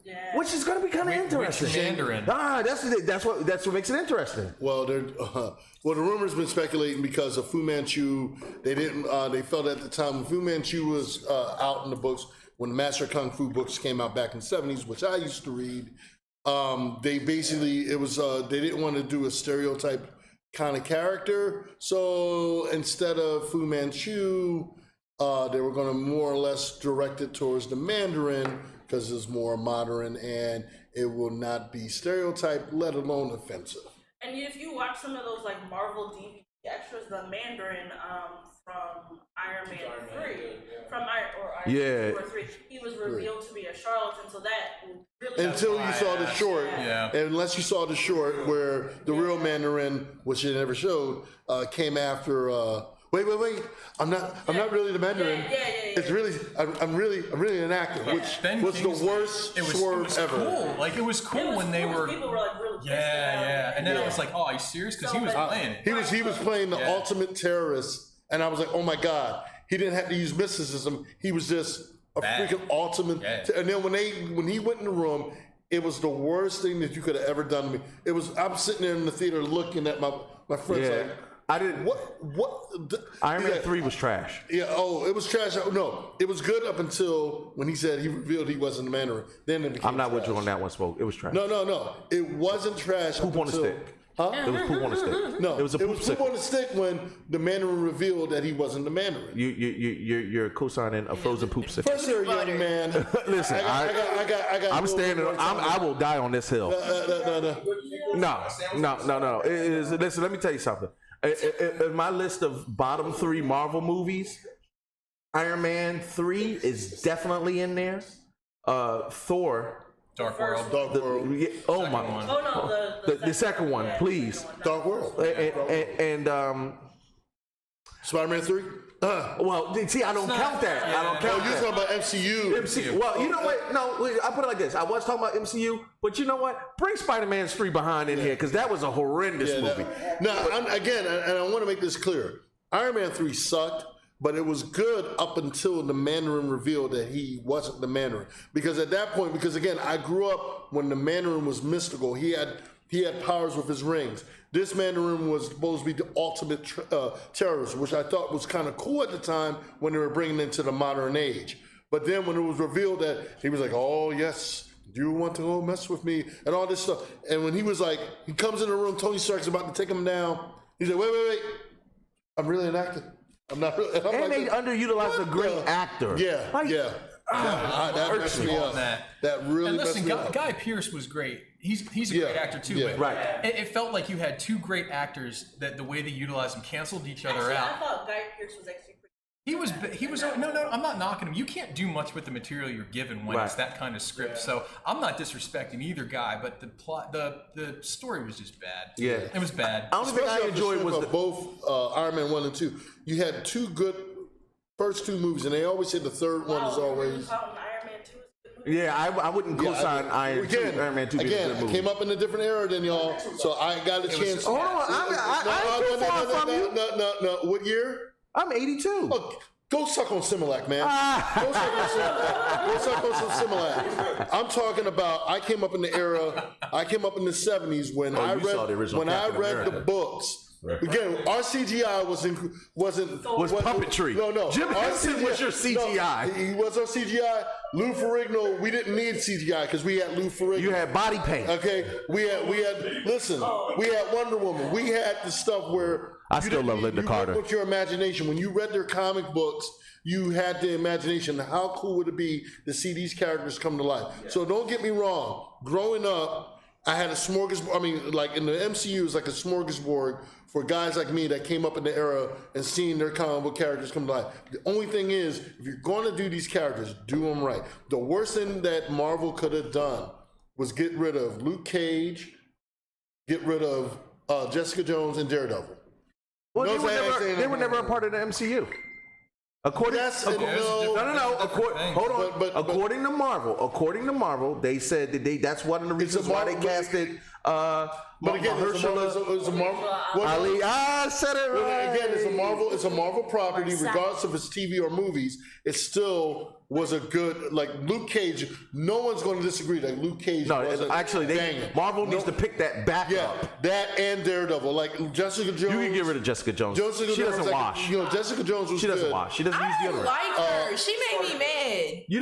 Yeah. Which is going to be kind of interesting. Which Mandarin? That's what makes it interesting. Well, the rumor's been speculating because of Fu Manchu. They felt at the time when Fu Manchu was out in the books, when the Master Kung Fu books came out back in the 70s, which I used to read, they didn't want to do a stereotype kind of character. So instead of Fu Manchu, they were going to more or less direct it towards the Mandarin because it's more modern and it will not be stereotyped, let alone offensive. And if you watch some of those like Marvel DVD extras, the Mandarin from Iron Man 3, from Iron Man 2 or 3, he was revealed to be a charlatan. So that really until you saw the short, Yeah. unless you saw the short where the real Mandarin, which they never showed, came after. Wait! I'm not really the Mandarin. It's really, I'm really an actor, which Ben was Kingsley, the worst swerve ever. Cool. Like it was cool when they were. People were like really pissed Yeah. And then I was like, oh, are you serious? Because he was playing it. He was playing the ultimate terrorist, and I was like, oh my god, he didn't have to use mysticism. He was just a freaking ultimate. And then when he went in the room, it was the worst thing that you could have ever done to me. It was. I'm sitting there in the theater looking at my friends like. I didn't. Iron Man 3 was trash. Yeah. Oh, it was trash. No, it was good up until when he revealed he wasn't the Mandarin. Then it became. I'm not trash. with you on that one, Smoke. It was trash. No. It wasn't trash. Poop on a stick. Huh? It was poop on a stick. No, it was poop on a stick when the Mandarin revealed that he wasn't the Mandarin. You're co-signing a frozen poop stick. First, there, young man. Listen, I'm standing. I will die on this hill. No. Listen, let me tell you something. In my list of bottom 3 Marvel movies, Iron Man 3 is definitely in there. Thor. Dark World. Oh my! Oh no, the second one, please. Dark World. And Spider-Man 3. Well, see, I don't count that. I don't count that. You're talking about MCU. Well, you know what? No, I put it like this. I was talking about MCU, but you know what? Bring Spider-Man 3 behind in here because that was a horrendous movie. Again, and I want to make this clear. Iron Man 3 sucked, but it was good up until the Mandarin revealed that he wasn't the Mandarin. Because at that point, again, I grew up when the Mandarin was mystical. He had powers with his rings. This Mandarin was supposed to be the ultimate terrorist, which I thought was kind of cool at the time when they were bringing it into the modern age. But then when it was revealed that he was like, oh, yes, do you want to go mess with me? And all this stuff. And when he was like, he comes in the room, Tony Stark's about to take him down. He's like, wait. I'm really an actor. I'm not really. And they underutilized a great actor. Yeah. That messed me up. That really messed me up. Guy Pearce was great. He's a great actor too. But right. It felt like you had 2 great actors that the way they utilized them canceled each other out. I thought Guy Pearce was actually pretty. He was no. I'm not knocking him. You can't do much with the material you're given when it's that kind of script. So I'm not disrespecting either guy, but the plot, the story was just bad. Yeah, it was bad. The only thing I enjoyed was both Iron Man 1 and 2. You had 2 good first 2 movies, and they always said the third one is always. Yeah, I wouldn't co-sign Iron Man 2 being a good movie. I came up in a different era than y'all, so I got a chance. Hold on, I'm too far from you. No. What year? I'm 82. Oh, go suck on Similac, man. Go suck on some Similac. I'm talking about. I came up in the era. I came up in the 70s when I read the books. Again, our CGI wasn't puppetry. No. Jim Henson was your CGI. No, he was our CGI. Lou Ferrigno, we didn't need CGI because we had Lou Ferrigno. You had body paint. Okay, we had. Listen, we had Wonder Woman. We had the stuff where I still love Linda Carter. With your imagination, when you read their comic books, you had the imagination. How cool would it be to see these characters come to life? Yeah. So don't get me wrong. Growing up, I had a smorgasbord. I mean, like in the MCU, it's like a smorgasbord for guys like me that came up in the era and seen their comic book characters come to life. The only thing is, if you're going to do these characters, do them right. The worst thing that Marvel could have done was get rid of Luke Cage, get rid of Jessica Jones and Daredevil. Well, they were never a part of the MCU. According to Marvel, they said that that's one of the reasons why they casted But again, it's a Marvel. Ali, I said it right. Again, it's a Marvel property, regardless if it's TV or movies. It still was a good, like Luke Cage. No one's going to disagree that Luke Cage. Marvel needs to pick that back up. That and Daredevil, like Jessica Jones. You can get rid of Jessica Jones. She doesn't wash. Jessica Jones was. She doesn't wash. She doesn't use deodorant. I like her. She made me mad. You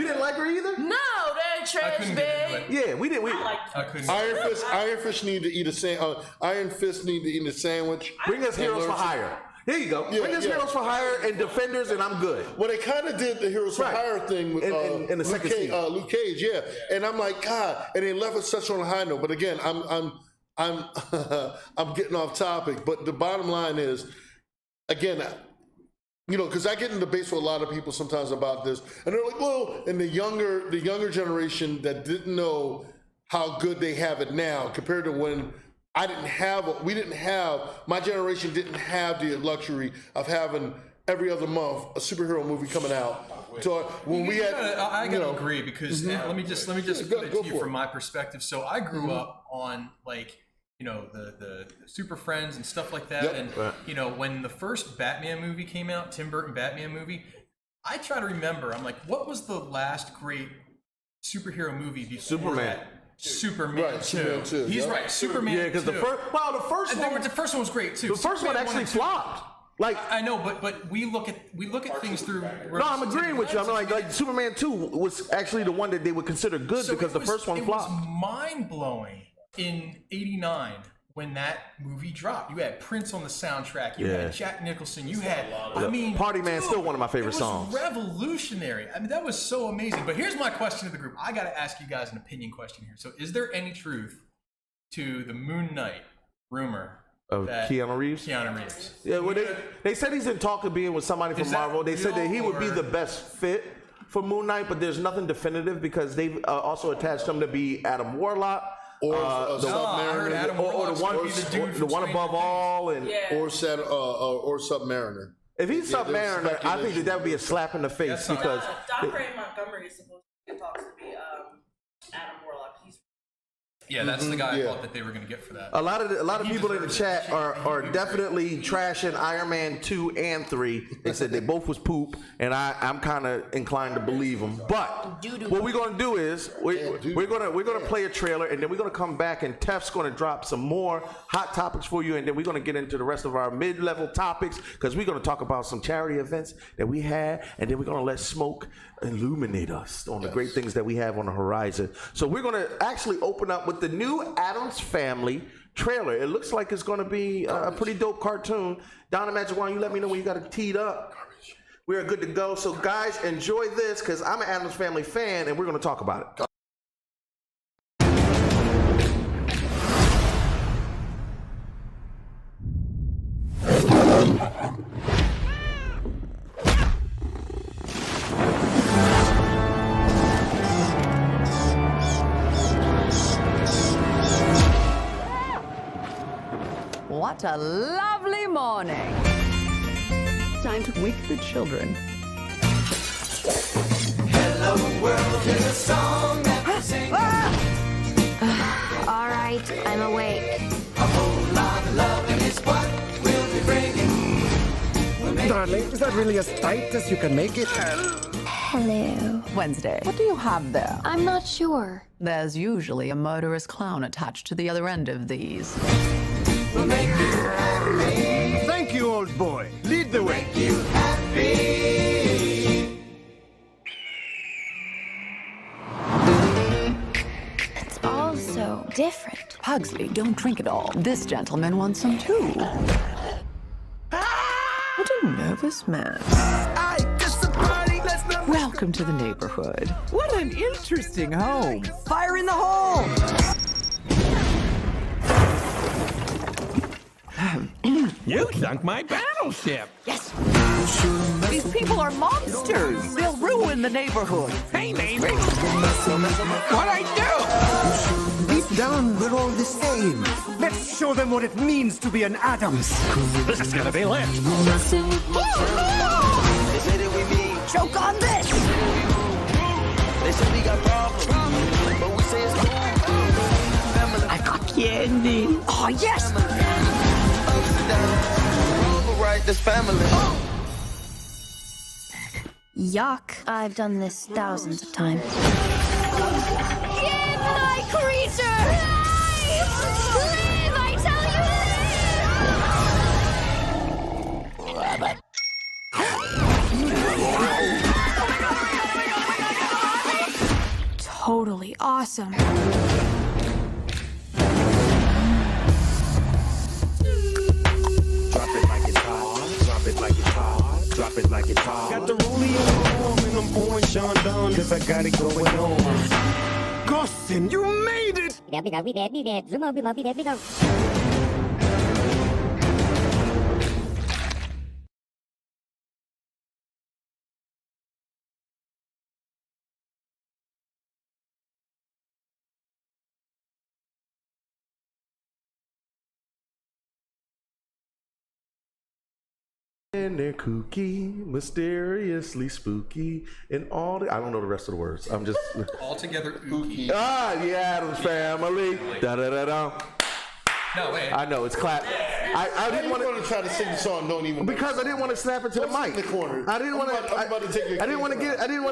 didn't like her either? No, that trash bag. Yeah, we didn't. I couldn't. Iron Fist need to eat a sandwich. Bring us Heroes for Hire. Here you go. Bring us Heroes for Hire and Defenders, and I'm good. Well, they kind of did the Heroes for Hire thing with in the second season. Luke Cage, yeah. And I'm like, God, and they left us such on a high note. But again, I'm I'm getting off topic. But the bottom line is, again, you know, because I get in debates with a lot of people sometimes about this, and they're like, well, and the younger generation that didn't know how good they have it now compared to when my generation didn't have the luxury of having every other month a superhero movie coming out. So when I gotta agree, because let me just put it to you from my perspective. So I grew up on, like, you know, the Super Friends and stuff like that. And you know, when the first Batman movie came out, Tim Burton Batman movie, I try to remember, I'm like, what was the last great superhero movie before Superman? Superman 2. He's right. Superman 2. Yeah, because the first one was great too. The first one actually flopped. Like, I know, but we look at things through. No, I'm agreeing with you. I'm like Superman 2 was actually the one that they would consider good because the first one flopped. It was mind blowing in '89 when that movie dropped. You had Prince on the soundtrack. You had Jack Nicholson. You had, Party Man, still one of my favorite songs. It was revolutionary. I mean, that was so amazing. But here's my question to the group. I got to ask you guys an opinion question here. So, is there any truth to the Moon Knight rumor of Keanu Reeves? Keanu Reeves. Yeah, well, they said he's in talk of being with somebody from Marvel. They said that he would be the best fit for Moon Knight, but there's nothing definitive because they've also attached him to be Adam Warlock. Or the one above all, and or Submariner. If he's Submariner, I think that would be a slap in the face because Dr. Montgomery is supposed to talk to be Adam Warlock. That's the guy I thought that they were going to get for that. A lot of people in the chat are definitely trashing Iron Man 2 and 3. They said they both was poop, and I'm kind of inclined to believe them. But what we're going to do is we're going to play a trailer, and then we're going to come back, and Tef's going to drop some more hot topics for you, and then we're going to get into the rest of our mid-level topics because we're going to talk about some charity events that we had, and then we're going to let Smoke illuminate us on the great things that we have on the horizon. So we're going to actually open up with the new Addams Family trailer. It looks like it's going to be a pretty dope cartoon. Donna Magic Wand, you let me know when you got it teed up. We're good to go. So guys, enjoy this because I'm an Addams Family fan and we're going to talk about it. What a lovely morning. Time to wake the children. Hello world is a song that we sing. All right, I'm awake. A whole lot of loving is what we'll be bringing. Darling, is that really as tight as you can make it? Hello. Wednesday. What do you have there? I'm not sure. There's usually a murderous clown attached to the other end of these. We'll make you happy. Thank you, old boy. Lead the way. Make you happy. It's all so different. Pugsley, don't drink it all. This gentleman wants some too. What a nervous man. Welcome to the neighborhood. What an interesting home. Fire in the hole! You sunk my battleship. Yes. These people are monsters. They'll ruin the neighborhood. Hey, neighbor. What'd I do? Deep down, we're all the same. Let's show them what it means to be an Addams. This is gonna be lit. Choke on this. They say we got problems, but we say it's cool. I candy. Oh, yes! Overwrite this family. Yuck. I've done this thousands of times. Give my creature life! Live, I tell you! Totally awesome. Drop it like it's hot. Drop it like it's hot. Drop it like it's hot. Got the rollie on my arm and I'm pouring Sean down cause I got it going on. Gustin, you made it! And they're kooky, mysteriously spooky, and all the... I don't know the rest of the words. I'm just... Altogether ooky. The Addams Family. Da-da-da-da. No, wait. I know, it's clap. I didn't want to try to sing the song, don't even... Because I didn't want to snap it to the mic. In the corner. I didn't want to... I'm about to take your I didn't want to get... I didn't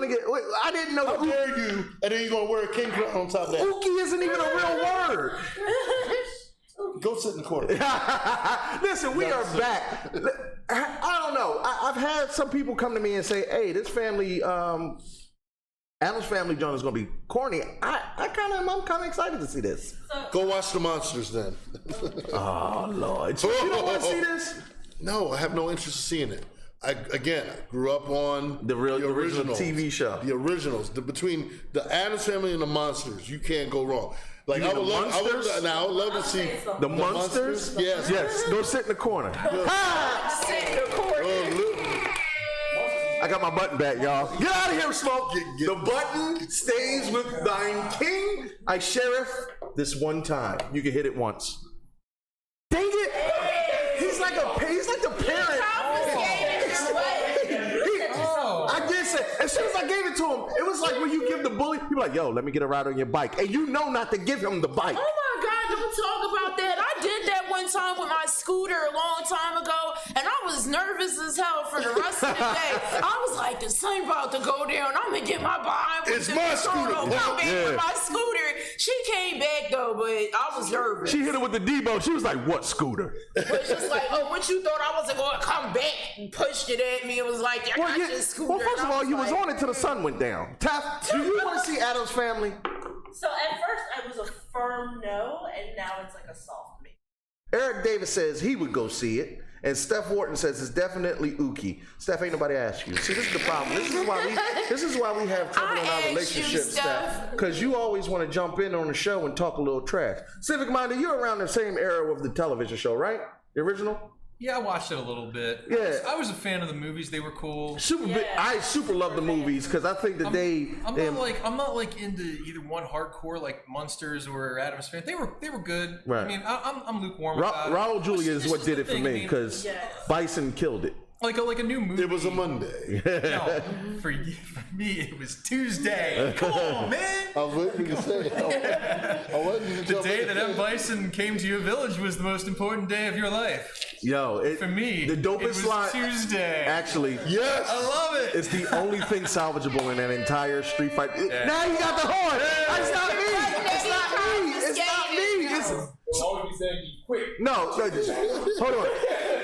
know... How dare you? And then you're going to wear a king crown on top of that. Ookie isn't even a real word. Go sit in the corner. Listen, we are back. I don't know. I've had some people come to me and say, "Hey, this family, Addams Family John is going to be corny." I'm kind of excited to see this. Go watch The Monsters then. Oh Lord, you don't want to see this? No, I have no interest in seeing it. I grew up on the original TV show. The originals. Between the Addams Family and the Monsters, you can't go wrong. Like I would love to see the Monsters. Yes. Go sit in the corner. Sit in the corner. I got my button back, y'all. Get out of here, Smoke. The button stays with thine king. I sheriff this one time. You can hit it once. Dang it! He's like the parent. I did say, as soon as I gave it to him, it was like when you give the bully, you're like, "Yo, let me get a ride on your bike," and you know not to give him the bike. Oh my God, don't talk about that. I did that one time with my scooter a long time ago, and I was nervous as hell for the rest of the day. I was like, "The sun about to go down. I'm gonna get my behind with it's my scooter. Come back with my scooter." She came back though, but I was nervous. She hit it with the Debo. She was like, "What scooter?" But just like, "Oh, what you thought I wasn't going to come back?" And pushed it at me. It was like, "I got this scooter." Well, first of all, you was on it till the sun went down. Taff, do you want to see Addams Family? So at first I was a firm no, and now it's like a soft me. Eric Davis says he would go see it, and Steph Wharton says it's definitely ooky. Steph, ain't nobody asked you. See, this is the problem. This is why we have trouble in our relationship, Steph. Because you always want to jump in on the show and talk a little trash. Civic Minded, you're around the same era of the television show, right? The original? Yeah, I watched it a little bit. Yeah, I was a fan of the movies. They were cool. I super love the movies because I think that I'm not like into either one hardcore like Monsters or Addams Family. They were good. Right. I mean, I'm lukewarm about it. Raul Julia is what did it for me because Bison killed it. Like a new movie. It was a Monday. No, for me it was Tuesday. Come on, man. I was waiting to say. The day that M. Bison came to your village was the most important day of your life. Yo, for me, the dopest line. Tuesday. Actually, yes, I love it. It's the only thing salvageable in that entire street fight. Yeah. Now you got the horn. It's not me. It's not me. It's not me. It's always be saying you quick. No, hold on.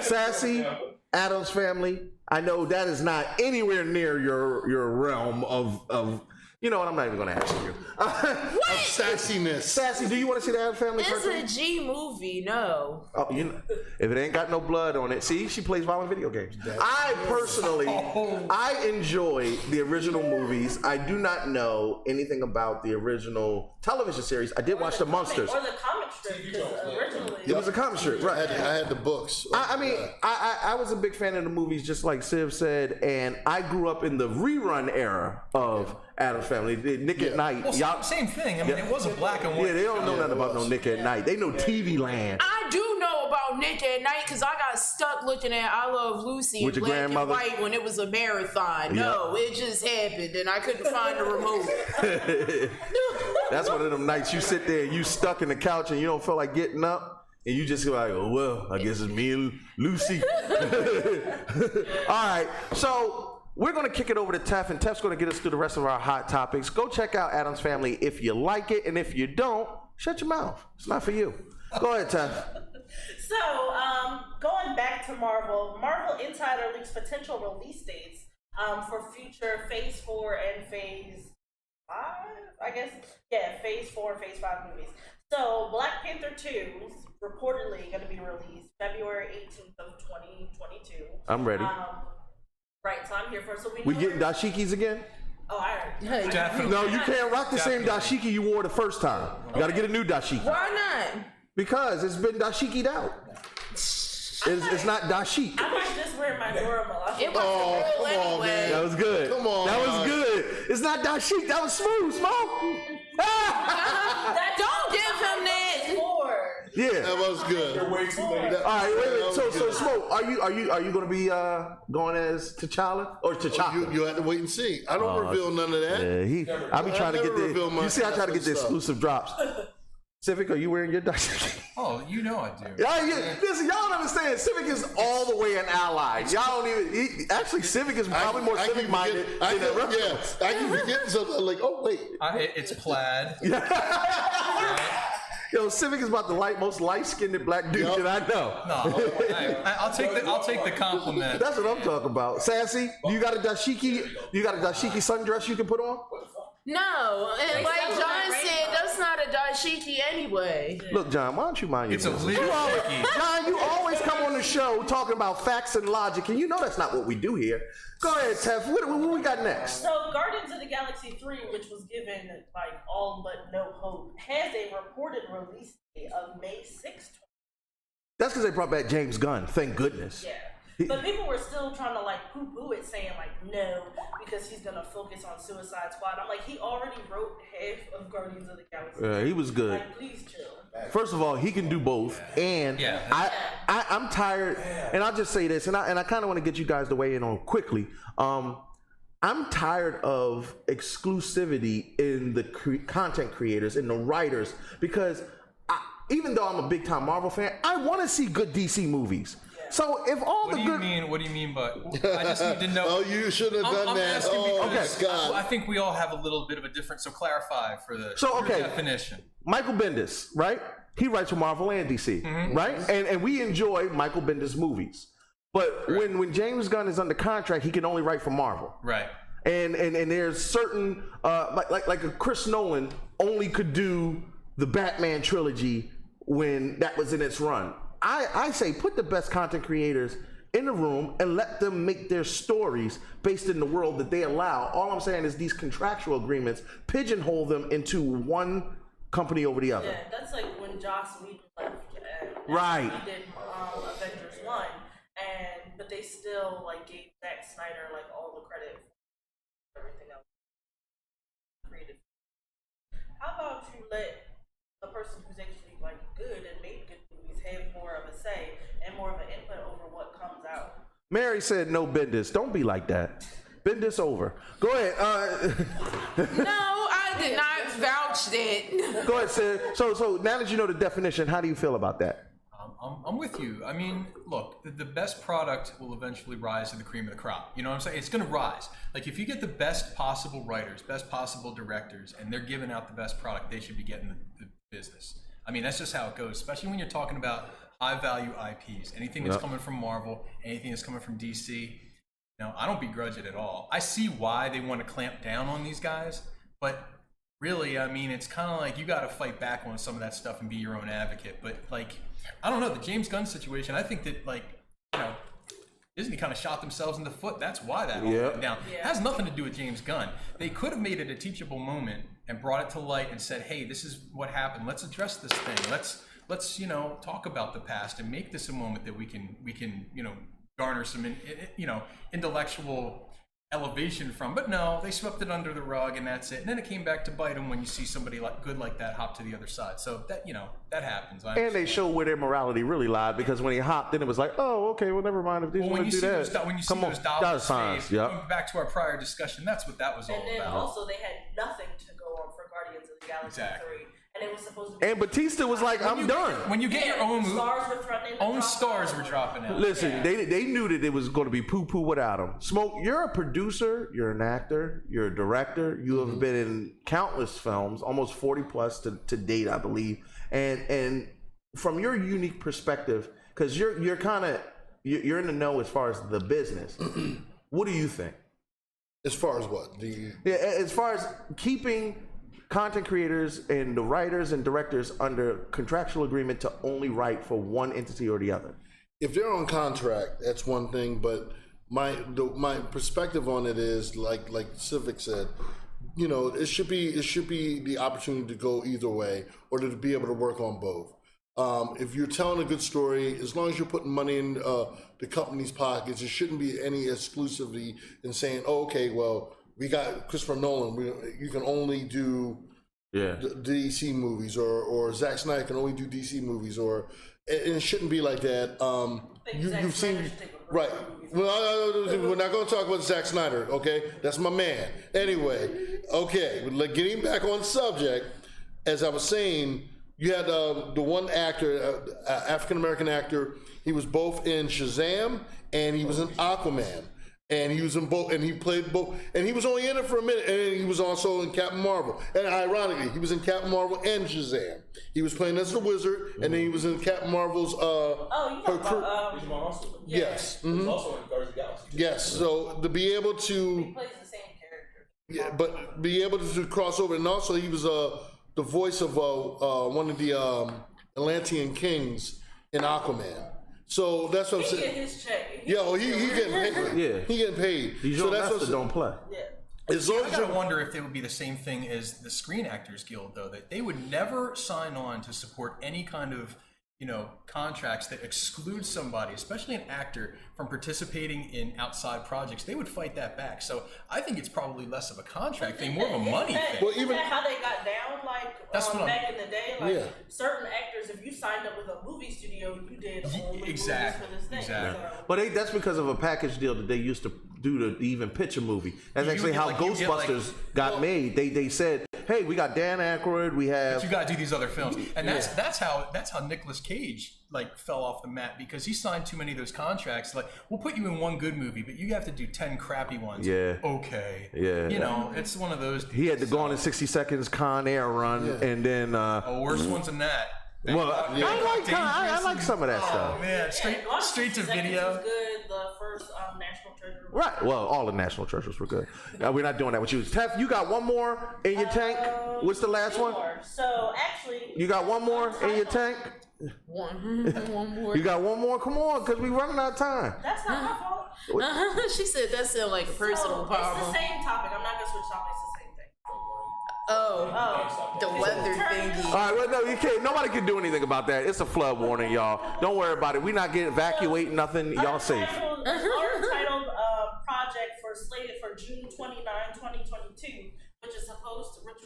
Sassy. Addams Family, I know that is not anywhere near your realm of you know what, I'm not even going to ask you. What? Of sassiness. Sassy, do you want to see the Addams Family It's cartoon? a G movie, no. Oh, you know, if it ain't got no blood on it. See, she plays violent video games. I enjoy the original movies. I do not know anything about the original television series. I did watch The Monsters. Or the comic strip, because originally... It was a comic strip, right. I had the books. I was a big fan of the movies, just like Civ said, and I grew up in the rerun era of Addams Family. Hnic at Night. Well, same thing. I mean, it wasn't black and white. Yeah, they don't know nothing about no Hnic at Night. They know TV Land. I do know know about Hnic at night because I got stuck looking at I Love Lucy in black and white when it was a marathon. No, it just happened and I couldn't find the remote. That's one of them nights you sit there and you stuck in the couch and you don't feel like getting up. And you just go like, oh, well, I guess it's me and Lucy. All right, so we're going to kick it over to Tef, and Tef's going to get us through the rest of our hot topics. Go check out Addams Family if you like it, and if you don't, shut your mouth. It's not for you. Go ahead, Tef. So, going back to Marvel Insider leaks potential release dates for future Phase 4 and Phase 5, I guess. Yeah, Phase 4 and Phase 5 movies. So, Black Panther 2's reportedly going to be released February 18th of 2022. I'm ready. Right, so I'm here for it. So we getting dashikis again? Oh, I already. Definitely. No, you can't rock the same dashiki you wore the first time. You got to get a new dashiki. Why not? Because it's been dashiki'd out. It's not dashik. I might just wear my Dora Milaje. It was real anyway. That was good. Come on. That was good. It's not dashik. That was smooth, Smoke. Don't give him that. Yeah, that was good. You're way too late. All right, wait a minute. So Smoke, are you going to be going as T'Challa or T'Chaka? You have to wait and see. I don't reveal none of that. Yeah, I be trying to get the. You see, I try to get the exclusive drops. Civic, are you wearing your dashiki? Oh, you know I do. Listen, y'all don't understand. Civic is all the way an ally. Y'all don't even. Actually, Civic is probably more civic minded than the rest of us. I keep forgetting something. Like, oh wait, it's plaid. Yo, Civic is about the most light-skinned black dude that I know. No, I'll take the compliment. That's what I'm talking about. Sassy, you got a dashiki? You got a dashiki sundress you can put on? No, and like John said, that's not a dashiki anyway. Look, John, why don't you mind your business? It's a little tricky. John, you always come on the show talking about facts and logic, and you know that's not what we do here. Go ahead, Tef. What we got next? So, Guardians of the Galaxy 3, which was given like all but no hope, has a reported release date of May 6th. That's because they brought back James Gunn. Thank goodness. Yeah. But people were still trying to like poo-poo it, saying like no, because he's gonna focus on Suicide Squad. I'm like, he already wrote half of Guardians of the Galaxy. Yeah, he was good. Like, please chill. First of all, he can do both, and I'm tired. And I'll just say this, and I kind of want to get you guys to weigh in on quickly. I'm tired of exclusivity in the content creators and the writers, because even though I'm a big time Marvel fan, I want to see good DC movies. So if all What do you mean? But I just need to know. Oh, you should have done that. Okay. I think we all have a little bit of a different. So clarify for the definition. Michael Bendis, right? He writes for Marvel and DC, right? And we enjoy Michael Bendis movies. But when James Gunn is under contract, he can only write for Marvel, right? And there's certain like a Chris Nolan only could do the Batman trilogy when that was in its run. I say put the best content creators in the room and let them make their stories based in the world that they allow. All I'm saying is these contractual agreements pigeonhole them into one company over the other. Yeah, that's like when Joss Whedon left. Right. He did Avengers 1, but they still like gave Zack Snyder like all the credit for everything else created. How about you let the person who's actually like good and made good movies have more of a say and more of an input over what comes out? Mary said no Bendis. Don't be like that. Bendis over. Go ahead. No, I did not vouch that. Go ahead, Sid. So now that you know the definition, how do you feel about that? I'm with you. I mean, look, the best product will eventually rise to the cream of the crop. You know what I'm saying? It's going to rise. Like, if you get the best possible writers, best possible directors, and they're giving out the best product, they should be getting the business. I mean, that's just how it goes, especially when you're talking about high-value IPs. Anything that's coming from Marvel, anything that's coming from DC. No, I don't begrudge it at all. I see why they want to clamp down on these guys, but really, I mean, it's kind of like you got to fight back on some of that stuff and be your own advocate. But, like, I don't know, the James Gunn situation, I think that, like, you know, Disney kind of shot themselves in the foot. That's why that all went down. It has nothing to do with James Gunn. They could have made it a teachable moment and brought it to light and said, hey, this is what happened. Let's address this thing. Let's you know, talk about the past and make this a moment that we can you know, garner some intellectual elevation from. But no, they swept it under the rug, and that's it. And then it came back to bite them when you see somebody good like that hop to the other side. So that that happens. And they show where their morality really lied, because when he hopped, then it was like, oh, okay, well, never mind if these want to do that. When you see those dollar signs, going back to our prior discussion, that's what that was all about. And then also they had nothing to go on for Guardians of the Galaxy 3. And it was supposed to be. And Batista was like, I'm done. When you get your own movie, stars were dropping out. Listen, they knew that it was going to be poo-poo without him. Smoke, you're a producer, you're an actor, you're a director. You have been in countless films, almost 40 plus to date, I believe. And from your unique perspective, because you're in the know as far as the business. What do you think? As far as what? As far as keeping content creators and the writers and directors under contractual agreement to only write for one entity or the other. If they're on contract, that's one thing. But my perspective on it is like Civic said, it should be the opportunity to go either way, or to be able to work on both. If you're telling a good story, as long as you're putting money in the company's pockets, there shouldn't be any exclusivity in saying, oh, okay, well, we got Christopher Nolan. You can only do DC movies, or Zack Snyder can only do DC movies, and it shouldn't be like that. You've seen, right? Well, we're not going to talk about Zack Snyder, okay? That's my man. Anyway, okay, getting back on subject, as I was saying, you had the one actor, African American actor. He was both in Shazam and he was in Aquaman. And he was in both, and he played both, and he was only in it for a minute, and he was also in Captain Marvel. And ironically, he was in Captain Marvel and Shazam. He was playing as the Wizard, and then he was in Captain Marvel's. Yes. He was also in Guardians of the Galaxy. Yes. So to be able to. He plays the same character. Yeah, but be able to cross over, and also he was the voice of one of the Atlantean kings in Aquaman. So that's what I'm saying. He get his check. He getting paid. Yeah, he getting paid. So that's what don't play. Yeah. I gotta wonder if it would be the same thing as the Screen Actors Guild, though, that they would never sign on to support any kind of contracts that exclude somebody, especially an actor, from participating in outside projects. They would fight that back. So I think it's probably less of a contract thing, more of a money thing. Well, even how they got down, back in the day, certain actors, if you signed up with a movie studio, you did only movies for this thing. Exactly. But that's because of a package deal that they used to do to even pitch a movie. That's actually how Ghostbusters got made. They said, hey, we got Dan Aykroyd, we have. But you got to do these other films, and that's how Nicolas Cage fell off the map, because he signed too many of those contracts. We'll put you in one good movie, but you have to do 10 crappy ones. Yeah. Okay. Yeah. It's one of those. He had to go on in 60 Seconds Con Air run, and then. Worse ones than that. Well, I like some of that stuff. Oh man, straight to video. Was good. The first National Treasure. Right. Well, all the National Treasures were good. We're not doing that with you. Tef, you got one more in your tank? What's the last one? So actually, you got one more in your tank? One more. You got one more? Come on, because we're running out of time. That's not my fault. She said that sounded like a personal problem. It's the same topic. I'm not gonna switch topics. It's the same thing. The weather thingy. All right, well, no, you can't. Nobody can do anything about that. It's a flood warning, y'all. Don't worry about it. We're not getting evacuating nothing. Y'all safe. Untitled project slated for June 29, 2022, which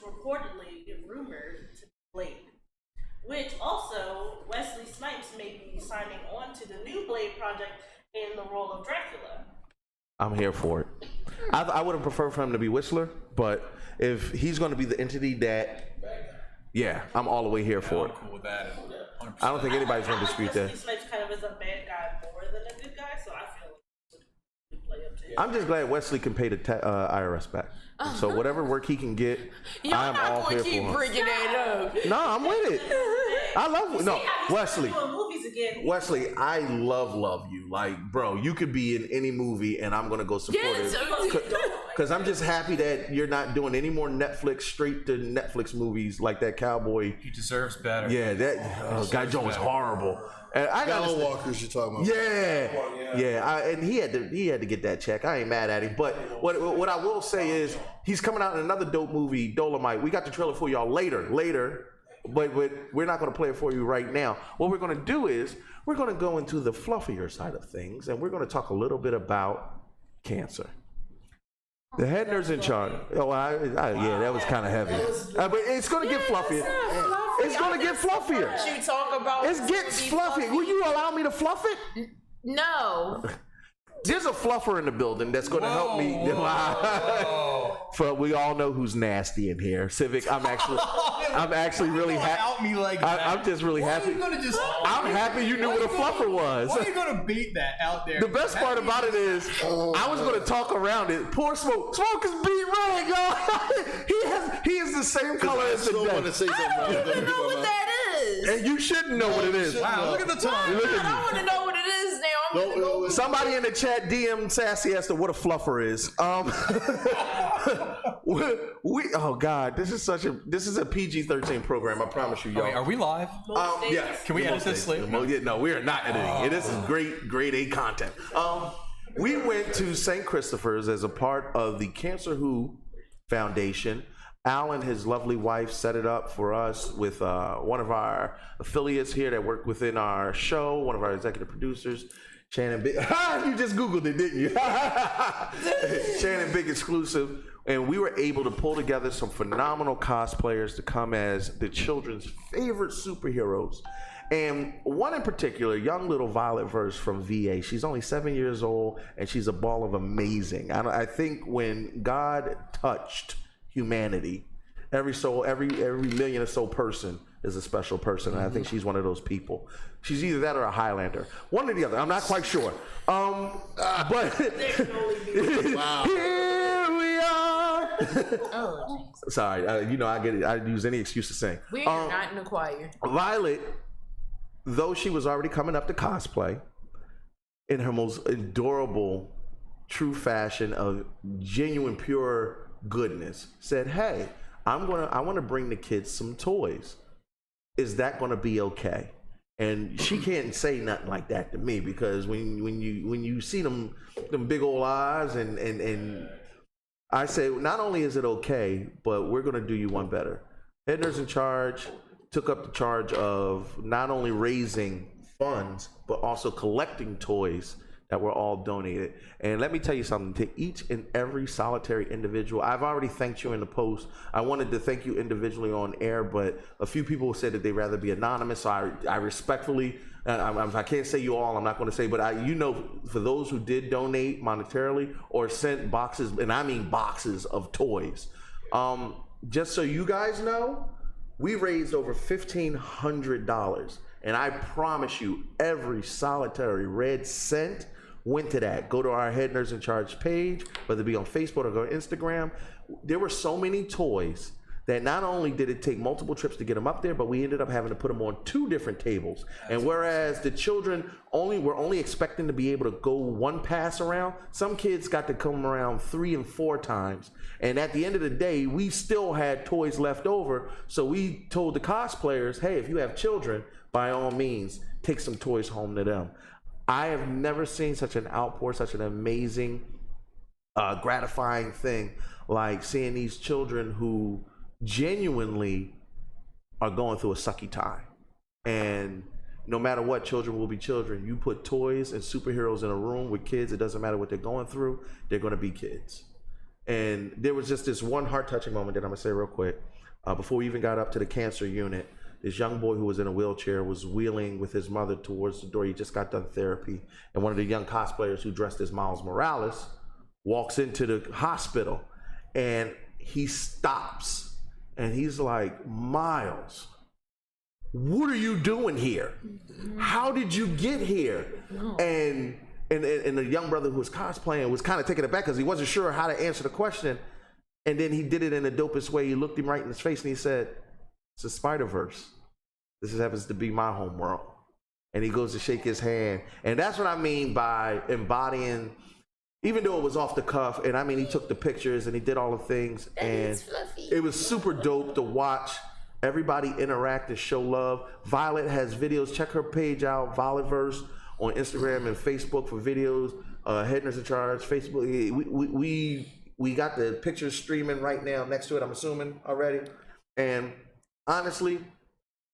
reportedly rumored to be Blade. Which also Wesley Snipes may be signing on to the new Blade project in the role of Dracula. I'm here for it. I would have preferred for him to be Whistler, but if he's going to be the entity that, I'm all the way here for it. I'm cool with that. 100%. I don't think anybody's going to dispute that. Wesley Snipes kind of is a bad guy more than a good guy, so I feel like it would play up to him. I'm just glad Wesley can pay the IRS back. So whatever work he can get, I'm all here for him. Keep bringing that up. No, I'm with it. I love Wesley. Wesley, I love you. Like, bro, you could be in any movie, and I'm gonna go support it. Because I'm just happy that you're not doing any more straight to Netflix movies like that cowboy. He deserves better. Yeah, that Guy Joe was horrible. And Gallo Walkers, you're talking about. And he had to get that check. I ain't mad at him. But what I will say is he's coming out in another dope movie, Dolomite. We got the trailer for y'all later. But we're not going to play it for you right now. What we're going to do is we're going to go into the fluffier side of things, and we're going to talk a little bit about cancer. The head nurse in charge. Oh, yeah, that was kind of heavy. But it's gonna get fluffier. It's gonna get fluffier. You talk about it gets fluffy. Will you allow me to fluff it? No. There's a fluffer in the building that's going to help me. We all know who's nasty in here. Civic, I'm actually really happy. Out me like that. I'm just really happy. I'm happy you knew what a fluffer was. Why are you going to bait that out there? The best part about it is I was going to talk around it. Poor Smoke. Smoke is beat red, y'all. He is the same color as the deck. I don't even know what that is. And you shouldn't know what it is. Wow, look at the time. I want to know what it is now. Somebody in the chat DM Sassy as to what a fluffer is. Oh God, this is a PG-13 program. I promise you, y'all. Wait, are we live? Yeah. Can we edit this later? No, we are not editing. This is grade A content. We went to St. Christopher's as a part of the Cancer Who Foundation. Al and his lovely wife set it up for us with one of our affiliates here that work within our show, one of our executive producers, Shannon Big. You just Googled it, didn't you? Shannon Big Exclusive. And we were able to pull together some phenomenal cosplayers to come as the children's favorite superheroes. And one in particular, young little Violet Verse from VA. She's only 7 years old, and she's a ball of amazing. I think when God touched humanity, every million or so person is a special person, and I think she's one of those people. She's either that or a Highlander, one or the other. I'm not quite sure. But here we are. Oh, sorry, I get it. I use any excuse to sing. We're not in the choir. Violet, though she was already coming up to cosplay, in her most adorable, true fashion of genuine, pure goodness, said, "Hey, I want to bring the kids some toys. Is that going to be okay?" And she can't say nothing like that to me, because when you see them big old eyes, and I say, not only is it okay, but we're going to do you one better. Head nurse in charge took up the charge of not only raising funds, but also collecting toys that were all donated. And let me tell you something, to each and every solitary individual, I've already thanked you in the post. I wanted to thank you individually on air, but a few people said that they'd rather be anonymous, so I respectfully, I can't say you all, I'm not gonna say, but for those who did donate monetarily or sent boxes, and I mean boxes of toys, just so you guys know, we raised over $1,500, and I promise you, every solitary red cent went to that. Go to our Head Nurse in Charge page, whether it be on Facebook or go to Instagram. There were so many toys that not only did it take multiple trips to get them up there, but we ended up having to put them on 2 different tables. And whereas the children were only expecting to be able to go one pass around, some kids got to come around 3 and 4 times. And at the end of the day, we still had toys left over. So we told the cosplayers, hey, if you have children, by all means, take some toys home to them. I have never seen such an outpour, such an amazing, gratifying thing, like seeing these children who genuinely are going through a sucky time. And no matter what, children will be children. You put toys and superheroes in a room with kids, it doesn't matter what they're going through, they're going to be kids. And there was just this one heart-touching moment that I'm going to say real quick. Before we even got up to the cancer unit, this young boy who was in a wheelchair was wheeling with his mother towards the door. He just got done therapy. And one of the young cosplayers who dressed as Miles Morales walks into the hospital, and he stops. And he's like, "Miles, what are you doing here? How did you get here?" And the young brother who was cosplaying was kind of taken aback because he wasn't sure how to answer the question. And then he did it in the dopest way. He looked him right in his face and he said, "It's a Spider-Verse. This happens to be my home world." And he goes to shake his hand. And that's what I mean by embodying, even though it was off the cuff, and I mean, he took the pictures and he did all the things. And it was super dope to watch everybody interact and show love. Violet has videos. Check her page out, Violetverse, on Instagram and Facebook for videos. Head Nurse in Charge, Facebook. We got the pictures streaming right now next to it, I'm assuming, already. And honestly,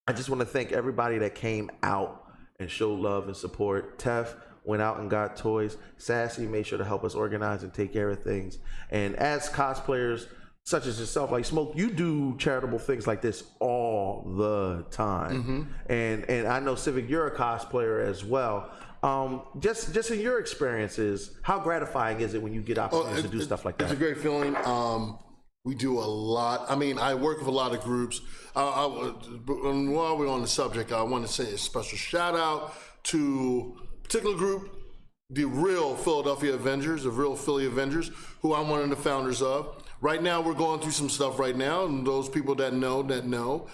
I just want to thank everybody that came out and showed love and support. Tef, went out and got toys. Sassy made sure to help us organize and take care of things. And as cosplayers, such as yourself, like Smoke, you do charitable things like this all the time. And I know, Civic, you're a cosplayer as well. Just in your experiences, how gratifying is it when you get opportunities to do stuff like that? It's a great feeling. We do a lot. I mean, I work with a lot of groups. While we're on the subject, I want to say a special shout out to a particular group, the real Philadelphia Avengers, the real Philly Avengers, who I'm one of the founders of. Right now, we're going through some stuff right now, and those people that know.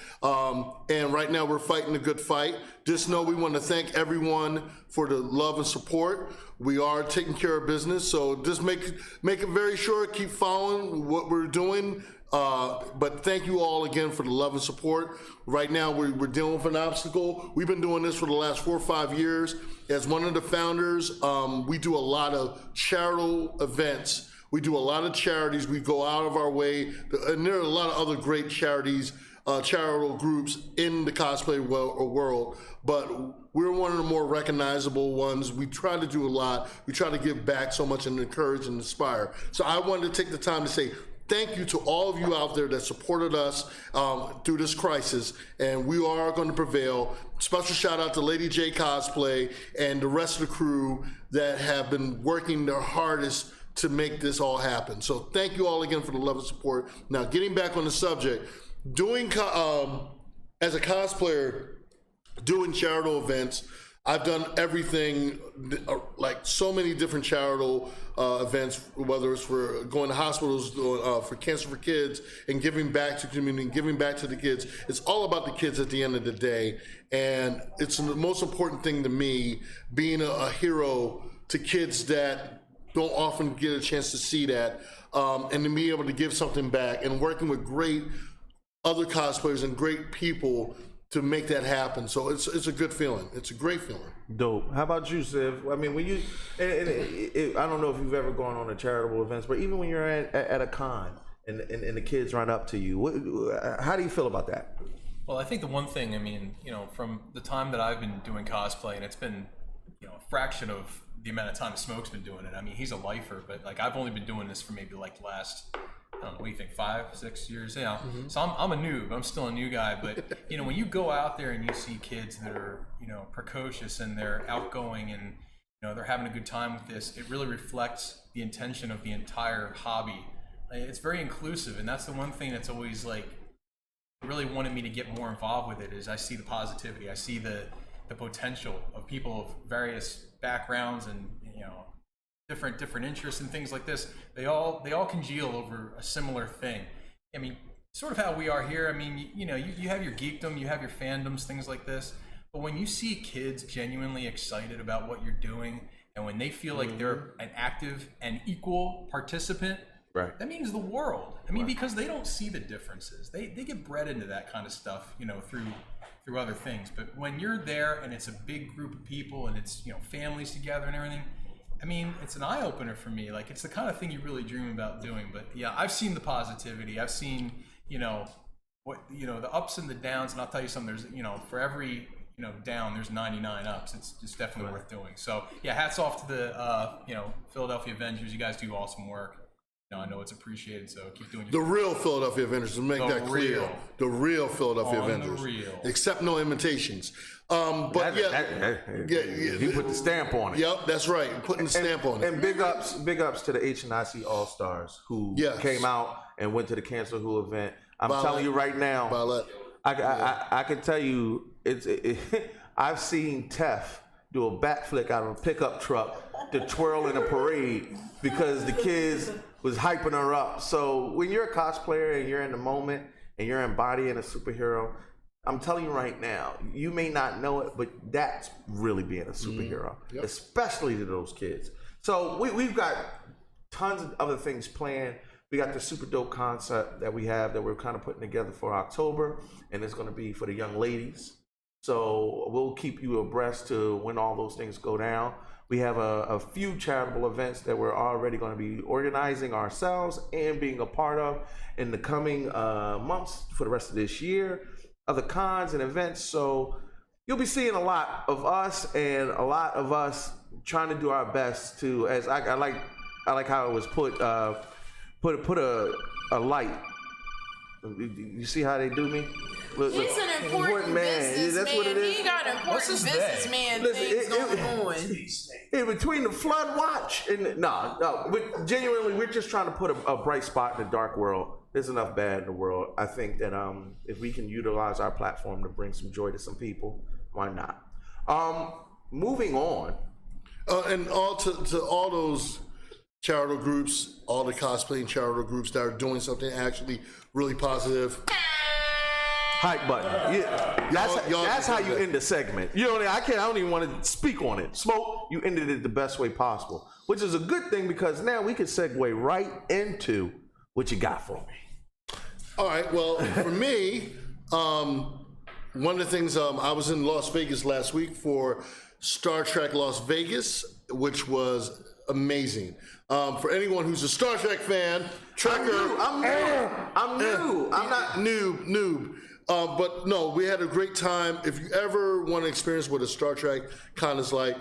And right now, we're fighting a good fight. Just know we want to thank everyone for the love and support. We are taking care of business, so just make it very sure, keep following what we're doing. But thank you all again for the love and support. Right now, we're dealing with an obstacle. We've been doing this for the last 4 or 5 years. As one of the founders, we do a lot of charitable events. We do a lot of charities. We go out of our way, and there are a lot of other great charities, charitable groups in the cosplay world, but we're one of the more recognizable ones. We try to do a lot. We try to give back so much and encourage and inspire. So I wanted to take the time to say thank you to all of you out there that supported us through this crisis, and we are going to prevail. Special shout out to Lady J Cosplay and the rest of the crew that have been working their hardest to make this all happen. So thank you all again for the love and support. Now, getting back on the subject, as a cosplayer, doing charitable events, I've done everything, like so many different charitable events, whether it's for going to hospitals, for Cancer for Kids, and giving back to the community, giving back to the kids. It's all about the kids at the end of the day. And it's the most important thing to me, being a hero to kids that don't often get a chance to see that, and to be able to give something back, and working with great other cosplayers and great people to make that happen. So it's a good feeling. It's a great feeling. Dope. How about you, Civ? I mean, when you, I don't know if you've ever gone on a charitable events, but even when you're at a con and the kids run up to you, how do you feel about that? Well, I think the one thing, I mean, from the time that I've been doing cosplay, and it's been, a fraction of the amount of time Smoke's been doing it. I mean, he's a lifer, but like I've only been doing this for maybe like the last, I don't know, what do you think, 5-6 years? Yeah. So I'm a noob. I'm still a new guy. But when you go out there and you see kids that are precocious and they're outgoing and they're having a good time with this, it really reflects the intention of the entire hobby. It's very inclusive, and that's the one thing that's always like really wanted me to get more involved with it. Is I see the positivity. I see the potential of people of various backgrounds and different interests and things like this. They all congeal over a similar thing. I mean, sort of how we are here. I mean, you have your geekdom, you have your fandoms, things like this. But when you see kids genuinely excited about what you're doing, and when they feel like they're an active and equal participant, right, that means the world. I mean, because they don't see the differences. They get bred into that kind of stuff, through other things. But when you're there and it's a big group of people and it's families together and everything, I mean, it's an eye-opener for me. Like, it's the kind of thing you really dream about doing. But yeah, I've seen the positivity. I've seen the ups and the downs. And I'll tell you something, there's for every down there's 99 ups. It's definitely worth doing. So yeah, hats off to the Philadelphia Avengers. You guys do awesome work. I know it's appreciated, so keep doing the real Philadelphia Avengers, to make that clear. The real Philadelphia Avengers. Accept no imitations. But he put the stamp on it. Yep, that's right. Putting the stamp on it. And big ups to the HNIC All-Stars who came out and went to the Cancel Who event. I'm telling you right now, I can tell you, I've seen Tef do a backflip out of a pickup truck to twirl in a parade because the kids was hyping her up. So when you're a cosplayer and you're in the moment and you're embodying a superhero, I'm telling you right now, you may not know it, but that's really being a superhero, especially to those kids. So we've got tons of other things planned. We got the super dope concept that we have that we're kind of putting together for October, and it's going to be for the young ladies. So we'll keep you abreast to when all those things go down. We have a few charitable events that we're already going to be organizing ourselves and being a part of in the coming months for the rest of this year. Other cons and events. So you'll be seeing a lot of us and a lot of us trying to do our best to, as I like how it was put a light. You see how they do me? Look, He's an important businessman. That's what it is. He got important businessman things going on. Between the flood watch and but genuinely, we're just trying to put a bright spot in the dark world. There's enough bad in the world. I think that if we can utilize our platform to bring some joy to some people, why not? Moving on, and all to all those charitable groups, all the cosplaying charitable groups that are doing something actually really positive. Hype button. Yeah, that's how you end the segment. You know, I don't even want to speak on it. Smoke, you ended it the best way possible, which is a good thing because now we can segue right into what you got for me. All right. Well, for me, one of the things I was in Las Vegas last week for Star Trek Las Vegas, which was amazing. For anyone who's a Star Trek fan, Trekker. I'm new. I'm not noob. But no, we had a great time. If you ever want to experience what a Star Trek con is like,